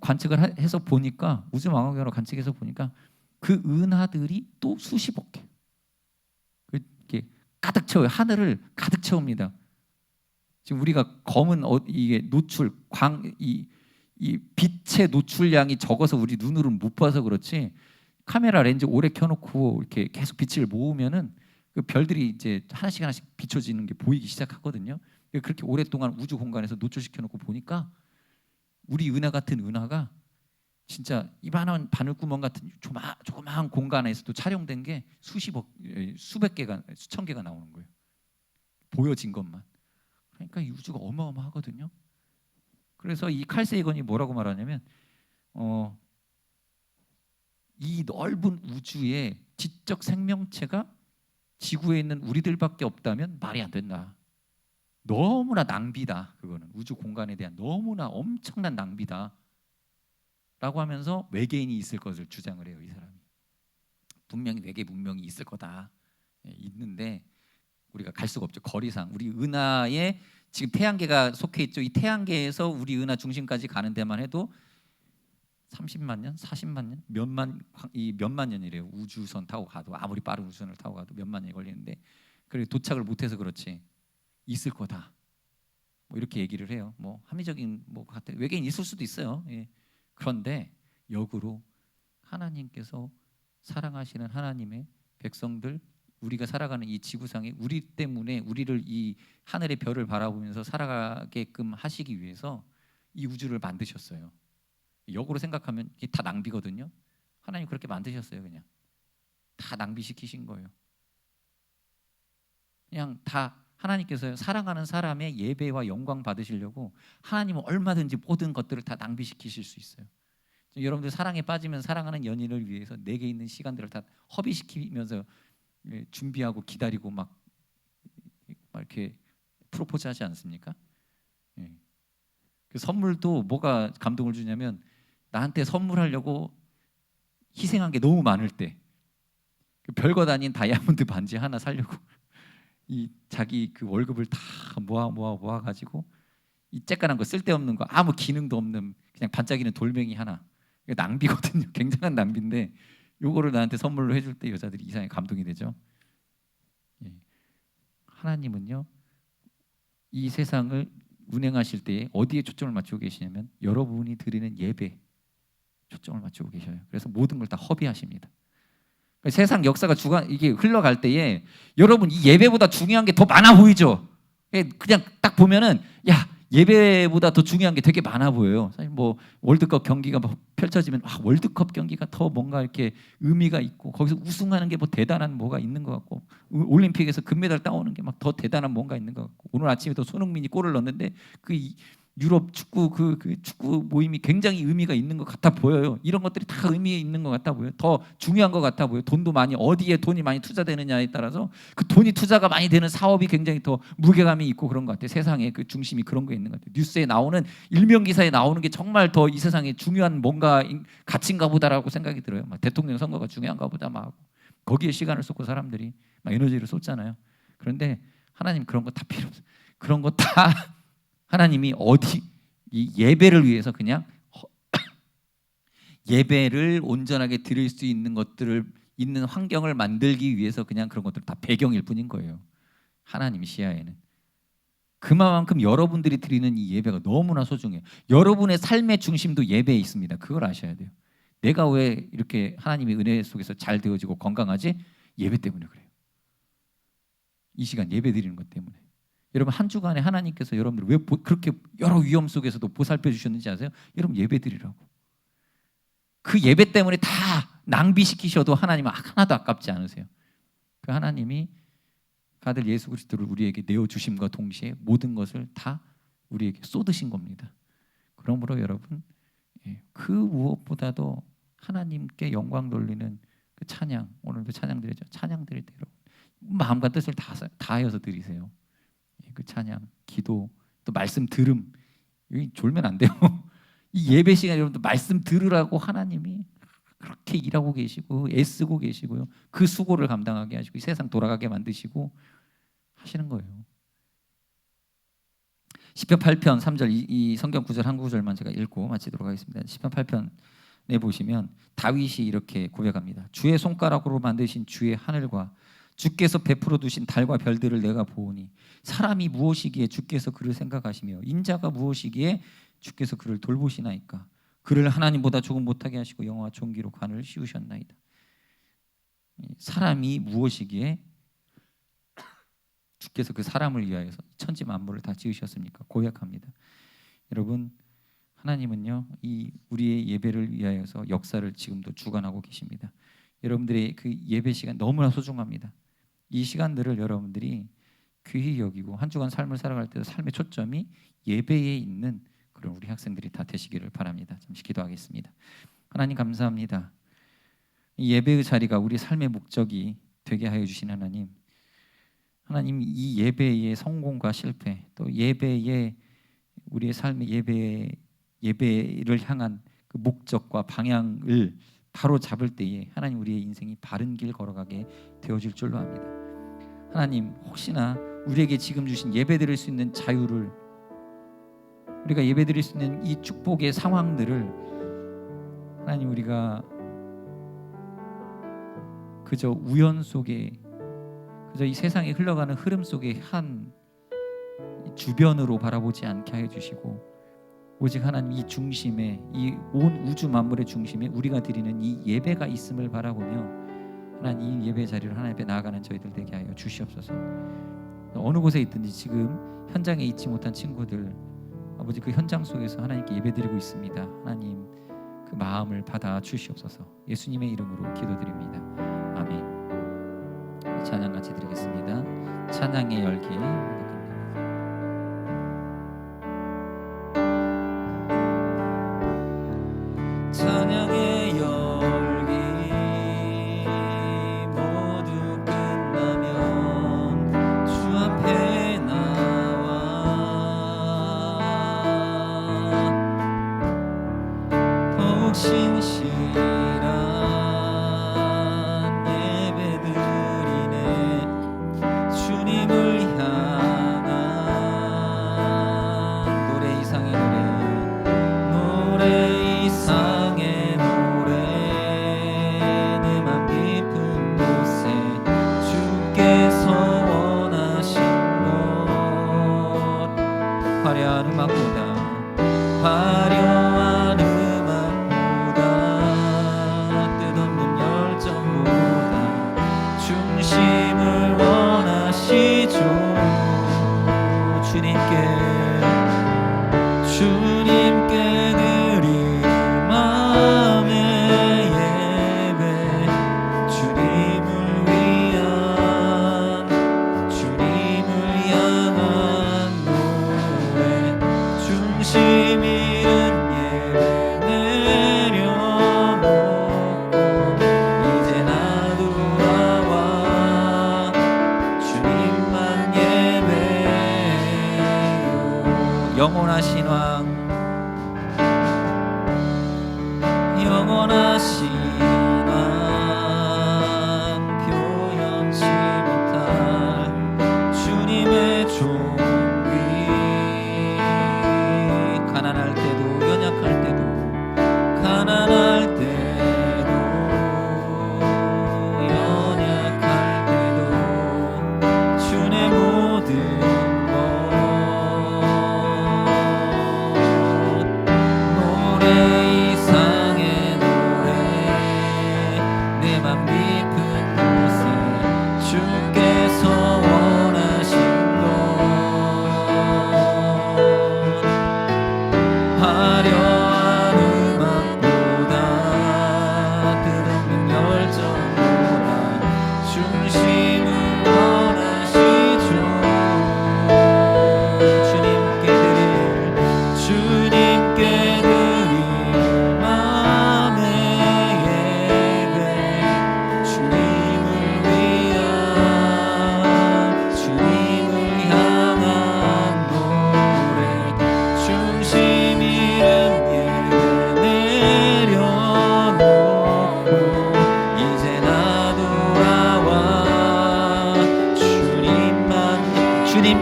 관측을 해서 보니까 우주 망원경으로 관측해서 보니까 그 은하들이 또 수십억 개 이렇게 가득 채워요. 하늘을 가득 채웁니다. 지금 우리가 검은 이게 노출 이 빛의 노출량이 적어서 우리 눈으로 못 봐서 그렇지 카메라 렌즈 오래 켜놓고 이렇게 계속 빛을 모으면은 그 별들이 이제 하나씩 하나씩 비춰지는 게 보이기 시작하거든요. 그렇게 오랫동안 우주 공간에서 노출시켜놓고 보니까 우리 은하 같은 은하가 진짜 이만한 바늘구멍 같은 조그마한 공간에서도 촬영된 게 수백 개가 수천 개가 나오는 거예요. 보여진 것만. 그러니까 이 우주가 어마어마하거든요. 그래서 이 칼 세이건이 뭐라고 말하냐면 이 넓은 우주에 지적 생명체가 지구에 있는 우리들밖에 없다면 말이 안 된다. 너무나 낭비다. 그거는 우주 공간에 대한 너무나 엄청난 낭비다. 라고 하면서 외계인이 있을 것을 주장을 해요. 이 사람이. 분명히 외계 문명이 있을 거다. 있는데 우리가 갈 수가 없죠. 거리상. 우리 은하에 지금 태양계가 속해 있죠. 이 태양계에서 우리 은하 중심까지 가는 데만 해도 30만 년, 40만 년, 몇만 년이래요. 우주선 타고 가도 아무리 빠른 우주선을 타고 가도 몇만 년이 걸리는데 그래 도착을 못해서 그렇지 있을 거다. 뭐 이렇게 얘기를 해요. 뭐 합리적인 뭐 같은 외계인 있을 수도 있어요. 예. 그런데 역으로 하나님께서 사랑하시는 하나님의 백성들 우리가 살아가는 이 지구상에 우리 때문에 우리를 이 하늘의 별을 바라보면서 살아가게끔 하시기 위해서 이 우주를 만드셨어요. 역으로 생각하면 이게 다 낭비거든요. 하나님 그렇게 만드셨어요. 그냥 다 낭비시키신 거예요. 그냥 다 하나님께서 사랑하는 사람의 예배와 영광 받으시려고 하나님은 얼마든지 모든 것들을 다 낭비시키실 수 있어요. 여러분들 사랑에 빠지면 사랑하는 연인을 위해서 내게 있는 시간들을 다 허비시키면서 준비하고 기다리고 막 이렇게 프로포즈하지 않습니까? 그 선물도 뭐가 감동을 주냐면 나한테 선물하려고 희생한 게 너무 많을 때 별것 아닌 다이아몬드 반지 하나 사려고 이 자기 그 월급을 다 모아 가지고 이 쬐깐한 거 쓸데없는 거 아무 기능도 없는 그냥 반짝이는 돌멩이 하나 이거 낭비거든요. 굉장한 낭비인데 요거를 나한테 선물로 해줄 때 여자들이 이상하게 감동이 되죠. 하나님은요 이 세상을 운행하실 때 어디에 초점을 맞추고 계시냐면 여러분이 드리는 예배 초점을 맞추고 계셔요. 그래서 모든 걸 다 허비하십니다. 그러니까 세상 역사가 이게 흘러갈 때에 여러분 이 예배보다 중요한 게 더 많아 보이죠. 그냥 딱 보면은 야 예배보다 더 중요한 게 되게 많아 보여요. 사실 뭐 월드컵 경기가 막 펼쳐지면 월드컵 경기가 더 뭔가 이렇게 의미가 있고 거기서 우승하는 게 뭐 대단한 뭐가 있는 것 같고 올림픽에서 금메달 따오는 게 막 더 대단한 뭔가 있는 것 같고 오늘 아침에도 손흥민이 골을 넣었는데 그 유럽 축구 그 축구 모임이 굉장히 의미가 있는 것 같아 보여요. 이런 것들이 다 의미 있는 것 같아 보여요. 더 중요한 것 같아 보여요. 돈도 많이 어디에 돈이 많이 투자되느냐에 따라서 그 돈이 투자가 많이 되는 사업이 굉장히 더 무게감이 있고 그런 것 같아요. 세상에 그 중심이 그런 거 있는 것 같아요. 뉴스에 나오는 일면 기사에 나오는 게 정말 더 이 세상에 중요한 뭔가 가치인가 보다라고 생각이 들어요. 막 대통령 선거가 중요한가 보다 막 거기에 시간을 쏟고 사람들이 막 에너지를 쏟잖아요. 그런데 하나님 그런 거 다 필요 없어요. 그런 거 다 하나님이 어디 이 예배를 위해서 그냥 예배를 온전하게 드릴 수 있는 것들을 있는 환경을 만들기 위해서 그냥 그런 것들 다 배경일 뿐인 거예요. 하나님 시야에는 그만큼 여러분들이 드리는 이 예배가 너무나 소중해요. 여러분의 삶의 중심도 예배에 있습니다. 그걸 아셔야 돼요. 내가 왜 이렇게 하나님의 은혜 속에서 잘 되어지고 건강하지? 예배 때문에 그래요. 이 시간 예배 드리는 것 때문에. 여러분 한 주간에 하나님께서 여러분들 왜 그렇게 여러 위험 속에서도 보살펴 주셨는지 아세요? 여러분 예배 드리라고. 그 예배 때문에 다 낭비시키셔도 하나님은 하나도 아깝지 않으세요. 그 하나님이 아들 예수 그리스도를 우리에게 내어주심과 동시에 모든 것을 다 우리에게 쏟으신 겁니다. 그러므로 여러분 그 무엇보다도 하나님께 영광 돌리는 그 찬양, 오늘도 찬양 드리죠. 찬양 드릴 때 여러분 마음과 뜻을 다하여서 드리세요. 그 찬양, 기도, 또 말씀 들음. 여기 졸면 안 돼요. 이 예배 시간에 여러분들 말씀 들으라고 하나님이 그렇게 일하고 계시고 애쓰고 계시고요. 그 수고를 감당하게 하시고 이 세상 돌아가게 만드시고 하시는 거예요. 시편 8편 3절 이 성경 구절 한 구절만 제가 읽고 마치도록 하겠습니다. 시편 8편에 보시면 다윗이 이렇게 고백합니다. 주의 손가락으로 만드신 주의 하늘과 주께서 베풀어 두신 달과 별들을 내가 보오니 사람이 무엇이기에 주께서 그를 생각하시며 인자가 무엇이기에 주께서 그를 돌보시나이까. 그를 하나님보다 조금 못하게 하시고 영화와 존귀로 관을 씌우셨나이다. 사람이 무엇이기에 주께서 그 사람을 위하여서 천지 만물을 다 지으셨습니까? 고백합니다. 여러분 하나님은요 이 우리의 예배를 위하여서 역사를 지금도 주관하고 계십니다. 여러분들의 그 예배 시간 너무나 소중합니다. 이 시간들을 여러분들이 귀히 여기고 한 주간 삶을 살아갈 때 삶의 초점이 예배에 있는 그런 우리 학생들이 다 되시기를 바랍니다. 잠시 기도하겠습니다. 하나님 감사합니다. 이 예배의 자리가 우리 삶의 목적이 되게 하여 주신 하나님, 이 예배의 성공과 실패, 또 예배의 우리의 삶의 예배를 향한 그 목적과 방향을 바로 잡을 때에 하나님 우리의 인생이 바른 길 걸어가게 되어질 줄로 압니다. 하나님 혹시나 우리에게 지금 주신 예배드릴 수 있는 자유를 우리가 예배드릴 수 있는 이 축복의 상황들을 하나님 우리가 그저 우연 속에 그저 이 세상에 흘러가는 흐름 속에 한 주변으로 바라보지 않게 하여 주시고 오직 하나님 이 중심에 이 온 우주 만물의 중심에 우리가 드리는 이 예배가 있음을 바라보며 하나님 이 예배 자리를 하나님 앞에 나아가는 저희들 되게 하여 주시옵소서. 어느 곳에 있든지 지금 현장에 있지 못한 친구들 아버지 그 현장 속에서 하나님께 예배드리고 있습니다. 하나님 그 마음을 받아 주시옵소서. 예수님의 이름으로 기도드립니다. 아멘. 찬양 같이 드리겠습니다. 찬양의 열기 찬양의 열기 모두 끝나면 주 앞에 나와 더욱 신실한 예배 드리네 주님을 향한 노래 이상의 노래 이상의 노래 내 맘 깊은 곳에 주께서 원하신 것 화려한 음악보다 화려한 음악보다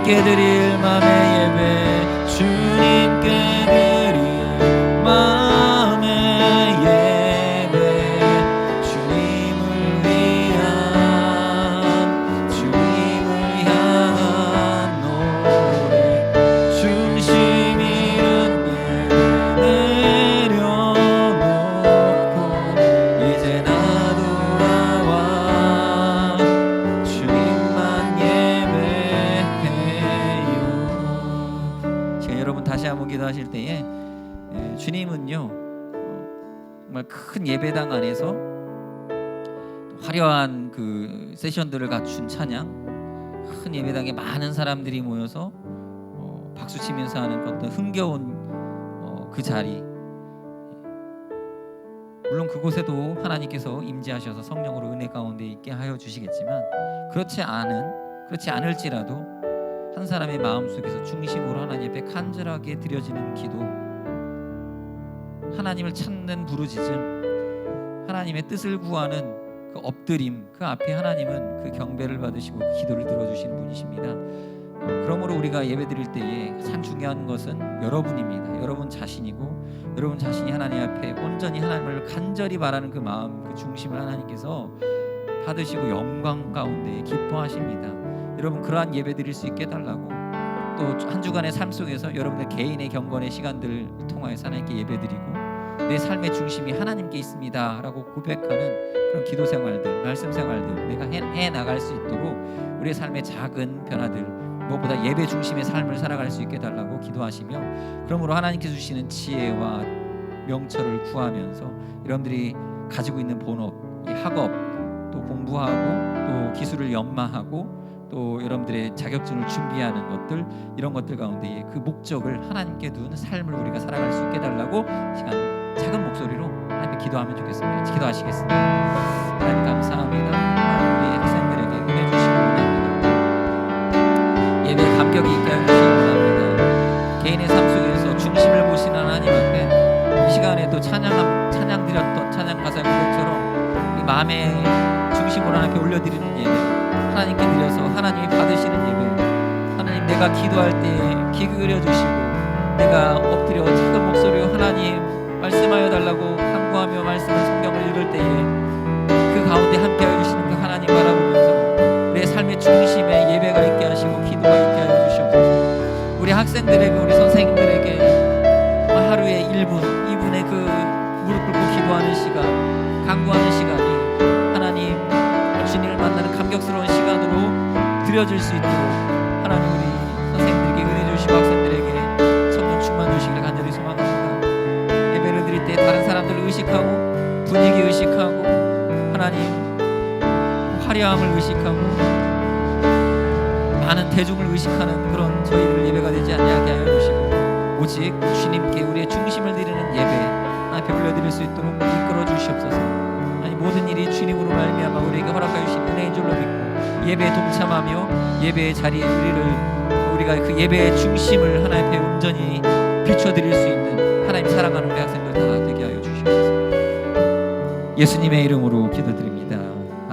주님께 드릴 맘의 예배, 주님께 드릴 맘의 예배, 주님을 위한 노래, 중심 잃은 예배 내려놓고 이제 나도 나와 주님만 예배해요. 제가 여러분 다시 한번 기도하실 때에 주님은요 정말 큰 예배당 안에서 화려한 그 세션들을 갖춘 찬양, 큰 예배당에 많은 사람들이 모여서 박수 치면서 하는 그 어떤 흥겨운 그 자리, 물론 그곳에도 하나님께서 임재하셔서 성령으로 은혜 가운데 있게 하여 주시겠지만, 그렇지 않을지라도 한 사람의 마음속에서 중심으로 하나님 앞에 간절하게 드려지는 기도, 하나님을 찾는 부르짖음, 하나님의 뜻을 구하는 그 엎드림, 그 앞에 하나님은 그 경배를 받으시고 그 기도를 들어주시는 분이십니다. 그러므로 우리가 예배드릴 때에 가장 중요한 것은 여러분입니다. 여러분 자신이고, 여러분 자신이 하나님 앞에 온전히 하나님을 간절히 바라는 그 마음, 그 중심을 하나님께서 받으시고 영광 가운데 기뻐하십니다. 여러분 그러한 예배 드릴 수 있게 해달라고, 또 한 주간의 삶 속에서 여러분의 개인의 경건의 시간들을 통하여서 하나님께 예배드리고 내 삶의 중심이 하나님께 있습니다 라고 고백하는 그런 기도 생활들, 말씀 생활들 내가 해 나갈 수 있도록 우리의 삶의 작은 변화들, 무엇보다 예배 중심의 삶을 살아갈 수 있게 해달라고 기도하시며, 그러므로 하나님께 주시는 지혜와 명철을 구하면서 여러분들이 가지고 있는 본업, 이 학업, 또 공부하고 또 기술을 연마하고 또 여러분들의 자격증을 준비하는 것들, 이런 것들 가운데 그 목적을 하나님께 둔 삶을 우리가 살아갈 수 있게 해달라고 시간 작은 목소리로 하나님께 기도하면 좋겠습니다. 같이 기도하시겠습니다. 하나님 감사합니다. 하나님 우리 학생들에게 은혜 주시기 원합니다. 예배에 감격이 있게 해주시기 원합니다. 개인의 삶 속에서 중심을 보시는 하나님 앞에 이 시간에 또 찬양 드렸던 찬양 가사의 그것처럼 이 마음의 중심으로 하나님께 올려드리는 예배, 하나님께 드려서 하나님이 받으시는 예배, 하나님 내가 기도할 때 귀 기울여 주시고 내가 엎드려 작은 목소리로 하나님 말씀하여 달라고 간구하며 말씀을 성경을 읽을 때에 그 가운데 함께하여 주시는 그 하나님 바라보면서 내 삶의 중심에 예배가 있게 하시고 기도가 있게 하여 주시옵소서. 우리 학생들에게, 우리 선생님들에게 하루에 1분, 2분의 그 무릎 꿇고 기도하는 시간, 간구하는 시간이 하나님 주님을 만나는 감격스러운 시간으로 드려질 수 있도록 하나님 우리 선생님들에게 은혜 주시고 학생들에게 성령 충만 주시기를 간절히 소망합니다. 예배를 드릴 때 다른 사람들을 의식하고 분위기 의식하고 하나님 화려함을 의식하고 많은 대중을 의식하는 그런 저희들 예배가 되지 아니하게 하여 주시고, 오직 주님께 우리의 중심을 드리는 예배 앞에 올려드릴 수 있도록 이끌어 주시옵소서. 모든 일이 주님으로 말미암아 우리에게 허락하여 주신 은혜인 줄로 믿고 예배에 동참하며 예배의 자리에 우리가 그 예배의 중심을 하나님 앞에 온전히 비춰드릴 수 있는 하나님 사랑하는 우리 학생들 다 되게 하여 주시옵소서. 예수님의 이름으로 기도드립니다.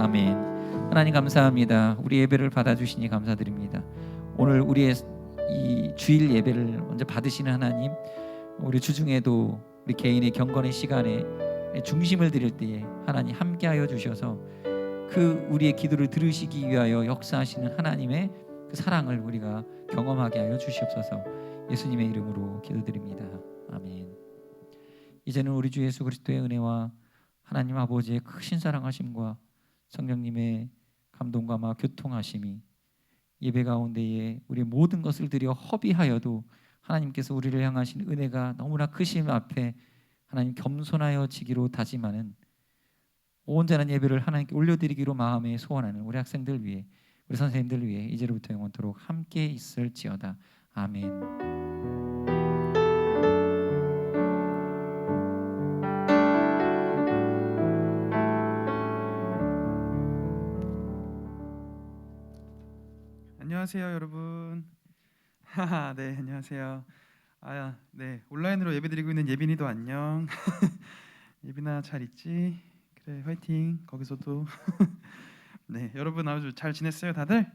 아멘. 하나님 감사합니다. 우리 예배를 받아주시니 감사드립니다. 오늘 우리의 이 주일 예배를 먼저 받으시는 하나님, 우리 주중에도 우리 개인의 경건의 시간에 중심을 드릴 때에 하나님 함께하여 주셔서 그 우리의 기도를 들으시기 위하여 역사하시는 하나님의 그 사랑을 우리가 경험하게 하여 주시옵소서. 예수님의 이름으로 기도드립니다. 아멘. 이제는 우리 주 예수 그리스도의 은혜와 하나님 아버지의 크신 사랑하심과 성령님의 감동과 막 교통하심이 예배 가운데에 우리 모든 것을 드려 허비하여도 하나님께서 우리를 향하신 은혜가 너무나 크심 앞에 하나님 겸손하여 지기로 다짐하는 온전한 예배를 하나님께 올려드리기로 마음에 소원하는 우리 학생들 위해, 우리 선생님들 위해 이제로부터 영원토록 함께 있을지어다. 아멘. 안녕하세요 여러분. 네, 안녕하세요. 네, 온라인으로 예배드리고 있는 예빈이도 안녕. 예빈아 잘 있지? 그래, 화이팅. 거기서도. 네, 여러분 아주 잘 지냈어요 다들?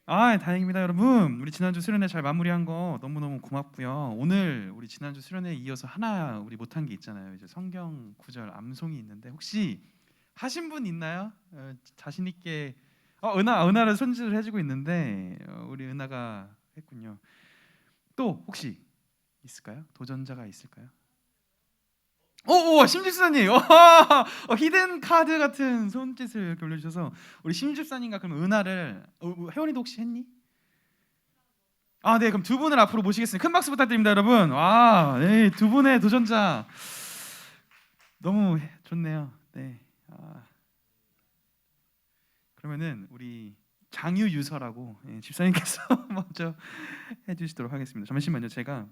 다행입니다, 여러분. 우리 지난주 수련회 잘 마무리한 거 너무너무 고맙고요. 오늘 우리 지난주 수련회에 이어서 하나 우리 못한 게 있잖아요. 이제 성경 구절 암송이 있는데 혹시 하신 분 있나요? 자신 있게 은하를 손질을 해주고 있는데 우리 은하가 했군요. 또 혹시 있을까요? 도전자가 있을까요? 오 심집사님, 히든 카드 같은 손짓을 이렇게 올려주셔서 우리 심집사님과 그럼 은하를 혜원이도 혹시 했니? 네, 그럼 두 분을 앞으로 모시겠습니다. 큰 박수 부탁드립니다, 여러분. 네, 두 분의 도전자 너무 좋네요. 네, 그러면은 우리 장유유서라고 집사님께서 먼저 해주시도록 하겠습니다. 잠시만요, 제가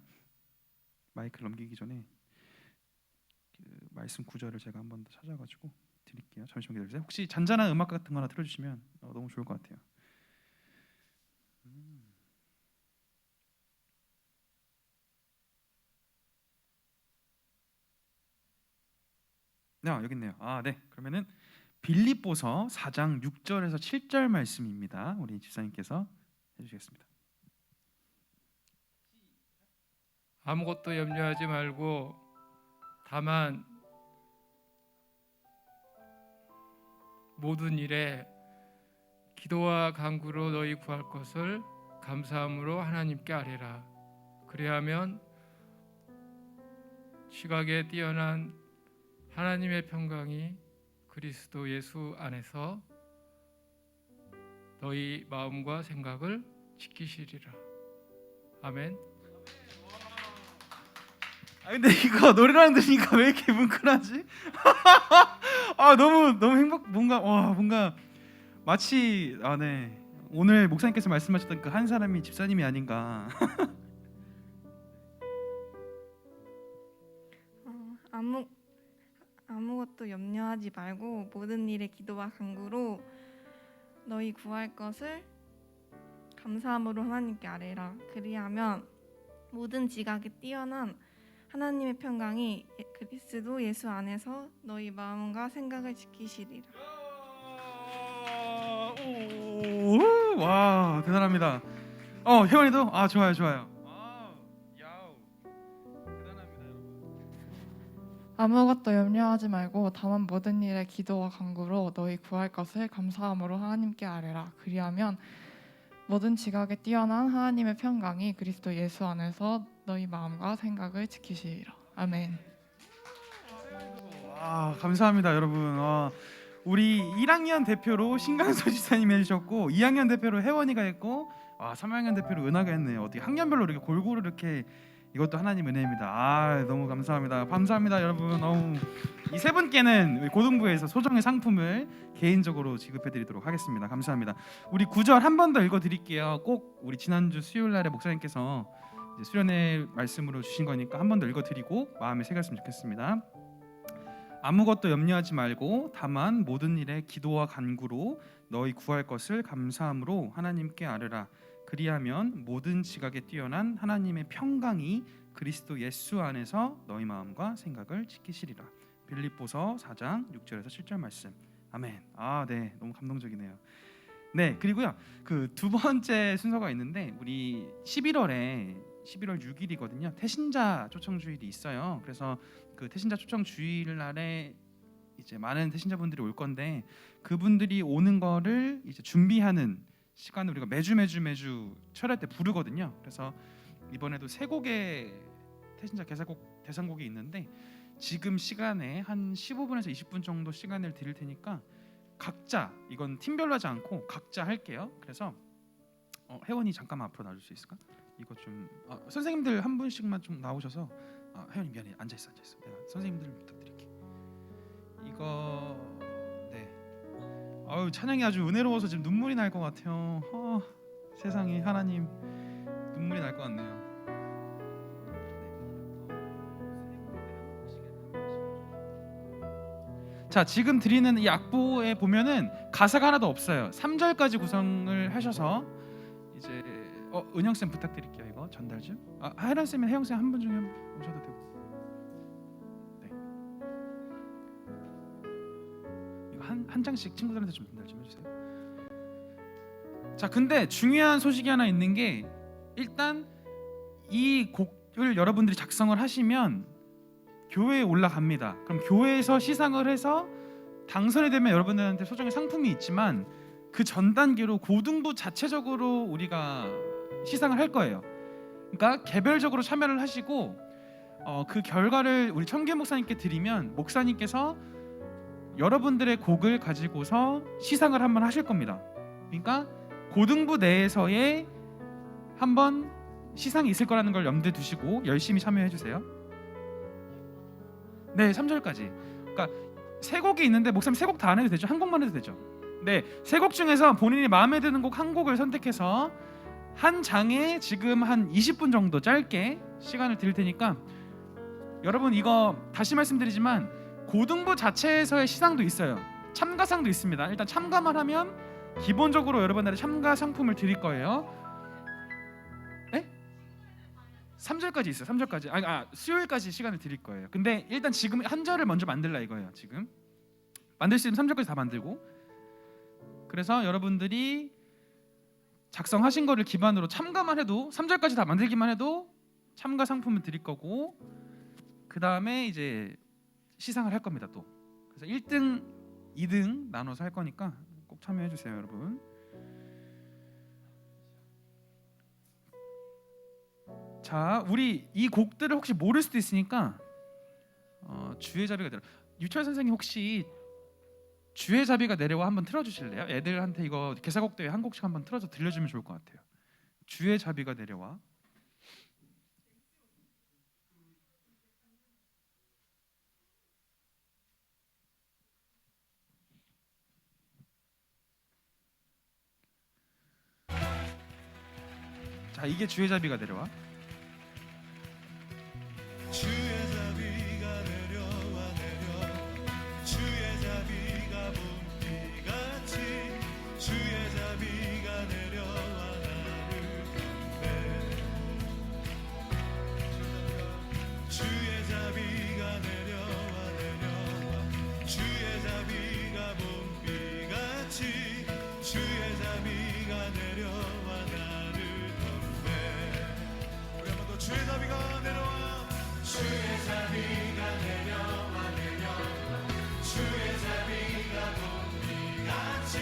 마이크를 넘기기 전에 그 말씀 구절을 제가 한 번 더 찾아가지고 드릴게요. 잠시만 기다려주세요. 혹시 잔잔한 음악 같은 거 하나 틀어주시면 너무 좋을 것 같아요. 여기 있네요. 네. 그러면은 빌립보서 4장 6절에서 7절 말씀입니다. 우리 집사님께서 해주시겠습니다. 아무것도 염려하지 말고 다만 모든 일에 기도와 간구로 너희 구할 것을 감사함으로 하나님께 아뢰라. 그리하면 지각에 뛰어난 하나님의 평강이 그리스도 예수 안에서 너희 마음과 생각을 지키시리라. 아멘. 근데 이거 노래랑 들으니까 왜 이렇게 뭉클하지? 너무 뭔가 마치 네. 오늘 목사님께서 말씀하셨던 그 한 사람이 집사님이 아닌가. 아무것도 염려하지 말고 모든 일에 기도와 간구로 너희 구할 것을 감사함으로 하나님께 아뢰라. 그리하면 모든 지각에 뛰어난 하나님의 평강이 그리스도 예수 안에서 너희 마음과 생각을 지키시리라. 와, 대단합니다. 혜원이도 좋아요. 대단합니다, 여러분. 아무것도 염려하지 말고 다만 모든 일에 기도와 간구로 너희 구할 것을 감사함으로 하나님께 아뢰라. 그리하면 모든 지각에 뛰어난 하나님의 평강이 그리스도 예수 안에서 너희 마음과 생각을 지키시리라. 아멘. 감사합니다, 여러분. 우리 1학년 대표로 신강소 지사님이 해주셨고 2학년 대표로 혜원이가 했고 3학년 대표로 은하가 했네요. 어떻게 학년별로 이렇게 골고루 이렇게 이것도 하나님 은혜입니다. 너무 감사합니다, 여러분. 이 세 분께는 고등부에서 소정의 상품을 개인적으로 지급해드리도록 하겠습니다. 감사합니다. 우리 9절 한 번 더 읽어드릴게요. 꼭 우리 지난주 수요일날에 목사님께서 이제 수련회 말씀으로 주신 거니까 한 번 더 읽어드리고 마음에 새겼으면 좋겠습니다. 아무것도 염려하지 말고 다만 모든 일에 기도와 간구로 너희 구할 것을 감사함으로 하나님께 아뢰라. 그리하면 모든 지각에 뛰어난 하나님의 평강이 그리스도 예수 안에서 너희 마음과 생각을 지키시리라. 빌립보서 4장 6절에서 7절 말씀. 아멘. 네, 너무 감동적이네요. 네, 그리고요 그 두 번째 순서가 있는데 우리 11월 6일이거든요. 태신자 초청 주일이 있어요. 그래서 그 태신자 초청 주일 날에 이제 많은 태신자분들이 올 건데 그분들이 오는 거를 이제 준비하는 시간을 우리가 매주 철회 때 부르거든요. 그래서 이번에도 세 곡의 태신자 대상곡이 있는데 지금 시간에 한 15분에서 20분 정도 시간을 드릴 테니까 각자 이건 팀별로 하지 않고 각자 할게요. 그래서 혜원이 잠깐만 앞으로 나올 수 있을까? 이거 좀 선생님들 한 분씩만 좀 나오셔서 혜원이 미안해 앉아있어. 내가 선생님들 부탁드릴게. 이거 네. 찬양이 아주 은혜로워서 지금 눈물이 날 것 같아요. 세상에 하나님 눈물이 날 것 같네요. 자, 지금 드리는 이 악보에 보면은 가사가 하나도 없어요. 3절까지 구성을 하셔서 이제 은영 쌤 부탁드릴게요. 이거 전달 좀. 하이란 쌤이나 혜영 쌤 한 분 중에 오셔도 되고. 네. 이거 한 장씩 친구들한테 좀 전달 좀 해주세요. 자, 근데 중요한 소식이 하나 있는 게 일단 이 곡을 여러분들이 작성을 하시면 교회에 올라갑니다. 그럼 교회에서 시상을 해서 당선이 되면 여러분들한테 소정의 상품이 있지만 그 전 단계로 고등부 자체적으로 우리가 시상을 할 거예요. 그러니까 개별적으로 참여를 하시고 그 결과를 우리 청계 목사님께 드리면 목사님께서 여러분들의 곡을 가지고서 시상을 한번 하실 겁니다. 그러니까 고등부 내에서의 한번 시상이 있을 거라는 걸 염두에 두시고 열심히 참여해 주세요. 네, 3절까지. 그러니까 세 곡이 있는데 목사님 세 곡 다 안 해도 되죠? 한 곡만 해도 되죠? 네, 세 곡 중에서 본인이 마음에 드는 곡 한 곡을 선택해서 한 장에 지금 한 20분 정도 짧게 시간을 드릴 테니까 여러분 이거 다시 말씀드리지만 고등부 자체에서의 시상도 있어요. 참가상도 있습니다. 일단 참가만 하면 기본적으로 여러분들의 참가 상품을 드릴 거예요. 네? 3절까지 있어요. 3절까지. 수요일까지 시간을 드릴 거예요. 근데 일단 지금 한 절을 먼저 만들라 이거예요. 지금 만들 수 있는 3절까지 다 만들고, 그래서 여러분들이 작성하신 거를 기반으로 참가만 해도 3절까지 다 만들기만 해도 참가 상품을 드릴 거고, 그 다음에 이제 시상을 할 겁니다. 또 그래서 1등, 2등 나눠서 할 거니까 꼭 참여해 주세요, 여러분. 자, 우리 이 곡들을 혹시 모를 수도 있으니까 주의 자비가 내려. 유철 선생님 혹시 주의 자비가 내려와 한번 틀어주실래요? 애들한테 이거 개사곡 대회 한 곡씩 한번 틀어서 들려주면 좋을 것 같아요. 주의 자비가 내려와. 자, 이게 주의 자비가 내려와. 주의 자비가 내려와 주의 자비가 봄비같이 주의 자비가 내려와 나를 덮네. 주의 자비가 내려와 주의 자비가 봄비같이 주의 자비가 내려와 나를 덮네. 우리 한번 더 주의 자비가 내려와 주의 자비가 내려와 주의 자비가 봄비같이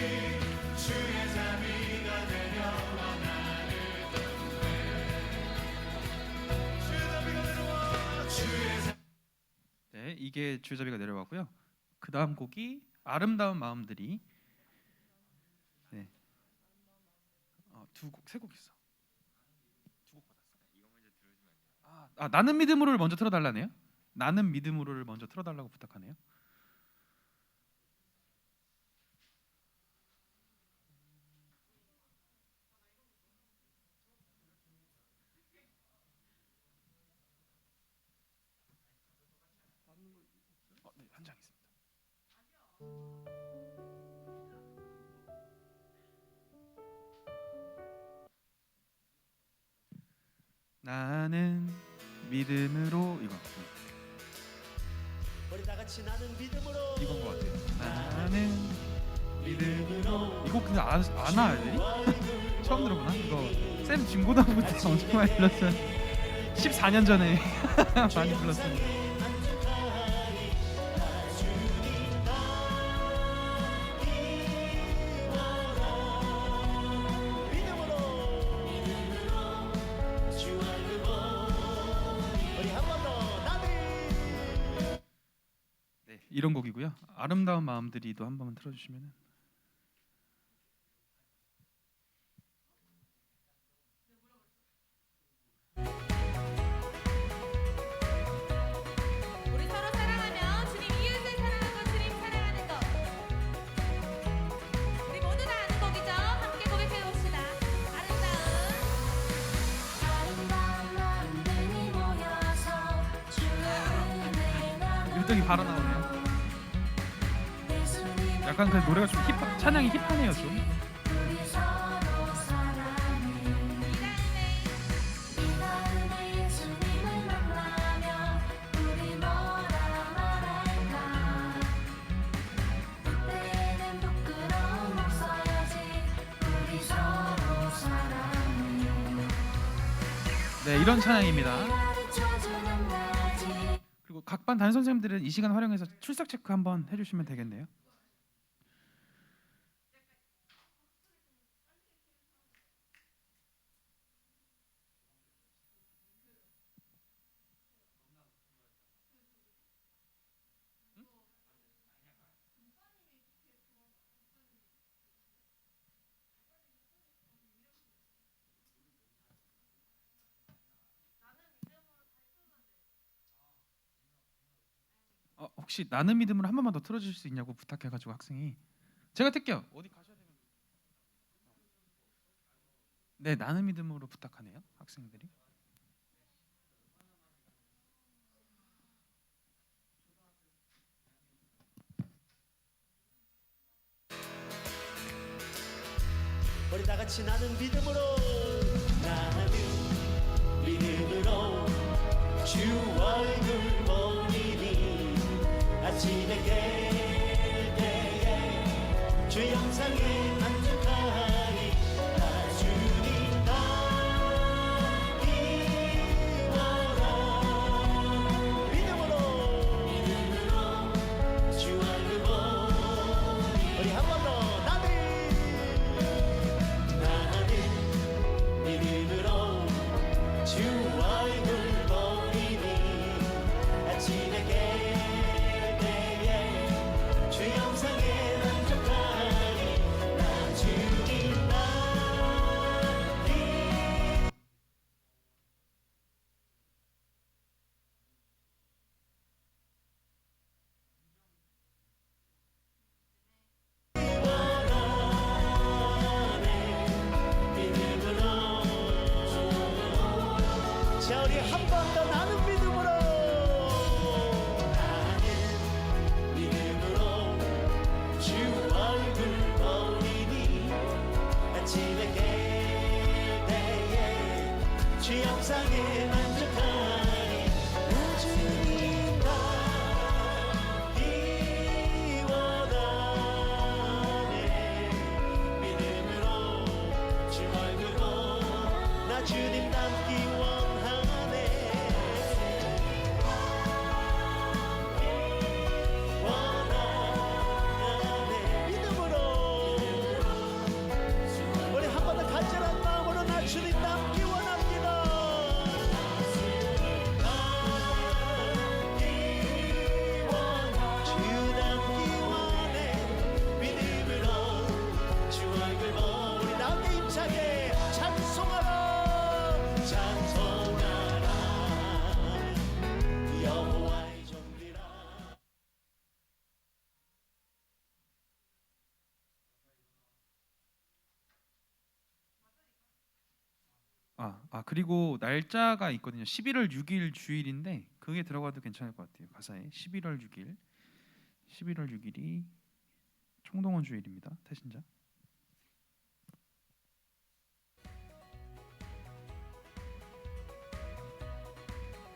주의 자비가 내려와 나를 덮네. 주의 자비가 내려와 주의 자비. 네, 이게 주의 자비가 내려가고요. 그 다음 곡이 아름다운 마음들이. 네, 세 곡 있어. 두 곡 받았어. 나는 믿음으로를 먼저 틀어달라네요. 나는 믿음으로를 먼저 틀어달라고 부탁하네요. 네, 한 장 있습니다. 나는 믿음으로 우리 다 같이 나는 믿음으로 이건 것 같아요. 나는 믿음으로. 이거 근데 아나 애들이? 처음 들어보나? 이거 쌤 중고등부 때 엄청 많이 불렀어요. 14년 전에 많이 불렀어요. 네, 이런 곡이고요. 아름다운 마음들이도 한 번만 틀어주시면은. 우리 서로 사랑하며 주님 이웃을 사랑하고 주님 사랑하는 것. 우리 모두 다 아는 곡이죠. 함께 고백해 봅시다. 아름다운 마음들이 모여서 주의 은혜에 1등이 바로 나오네요. 약간 그 노래가 좀 힙합, 찬양이 힙하네요 좀. 우리 서로 사랑해. 이 다음에 예수님을 만나면 우리 뭐라 말할까. 그때는 부끄러움 없어야지. 우리 서로 네, 이런 찬양입니다. 그리고 각 반 담임 선생님들은 이 시간 활용해서 출석 체크 한번 해주시면 되겠네요. 혹시 나는 믿음으로 한 번만 더 틀어주실 수 있냐고 부탁해가지고 학생이 제가 틀게요. 어디 가셔야 되면 네, 나는 믿음으로 부탁하네요 학생들이. 우리 다 같이 나는 믿음으로 주 얼굴 보이니 아침에 깰 때에 주 영상에 만족하니 나 주님 닮기워라 믿음으로 주 얼굴 보니 우리 한 번 더 나는 믿음으로 주 얼굴 보이니 아침에 깰 때에 주 영상에 만족하니 나 주님 자 우리 한 번 더 나는 믿음으로 주 얼굴 보이니 아침에 깰 때에 주 영상에 만족하니 나 주님 닮기 원하네 믿음으로 주 얼굴 보나 주님 닮기 주님 닮기 원합니다. 주 닮기 원해 믿음으로 주 얼굴 보고 우리 나에게 힘차게 찬송하라 찬송하라 여호와의 종들아. 그리고 날짜가 있거든요. 11월 6일 주일인데 그게 들어가도 괜찮을 것 같아요. 가사에 11월 6일, 11월 6일이 총동원 주일입니다. 태신자.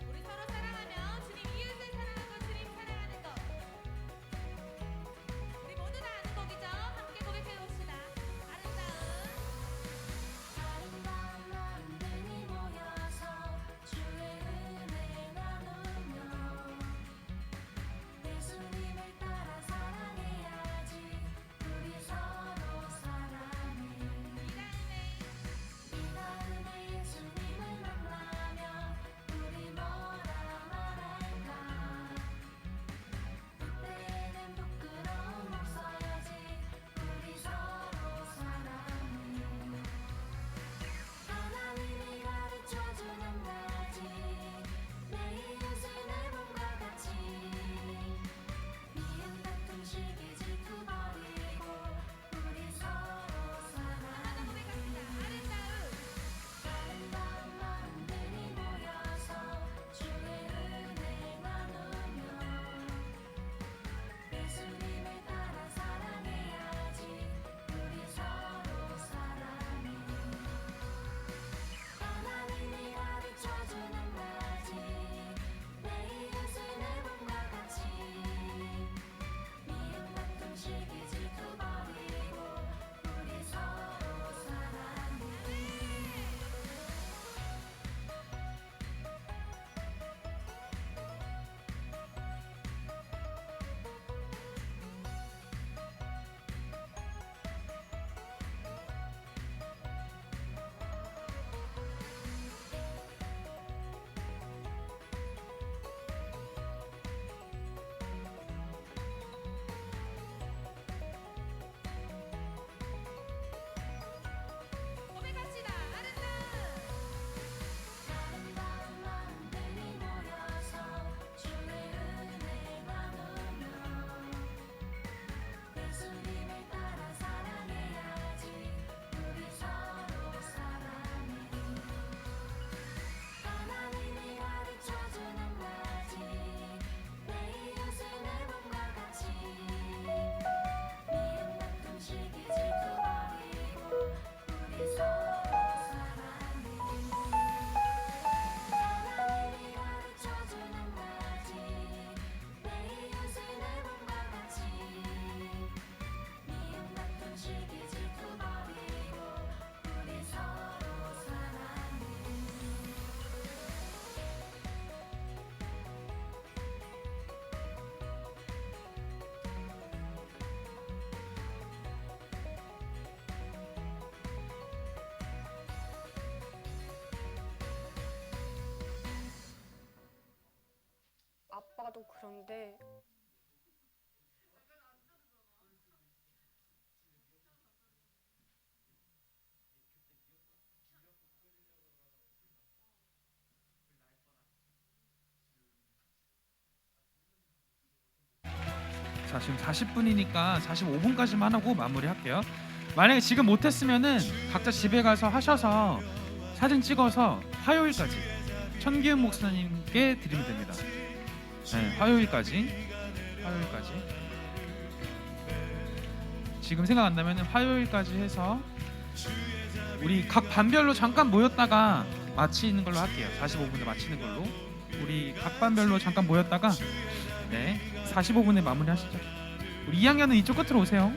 우리 서로 사랑하며 주님 이웃을 사랑하고 주님 사랑하는 것. 우리 모두 다 아는 곡이죠. 함께 고백해 봅시다. 아름다운 마음들이 모여서 주의 은혜 나누며 예수님을 따라 사랑해야지 우리 서로 그런데 자, 지금 40분이니까 45분까지만 하고 마무리할게요. 만약에 지금 못했으면은 각자 집에 가서 하셔서 사진 찍어서 화요일까지 천기훈 목사님께 드리면 됩니다. 네, 화요일까지. 지금 생각 안 나면은 화요일까지 해서 우리 각 반별로 잠깐 모였다가 마치는 걸로 할게요. 45분에 마치는 걸로. 우리 각 반별로 잠깐 모였다가 네, 45분에 마무리하시죠. 우리 2학년은 이쪽 끝으로 오세요.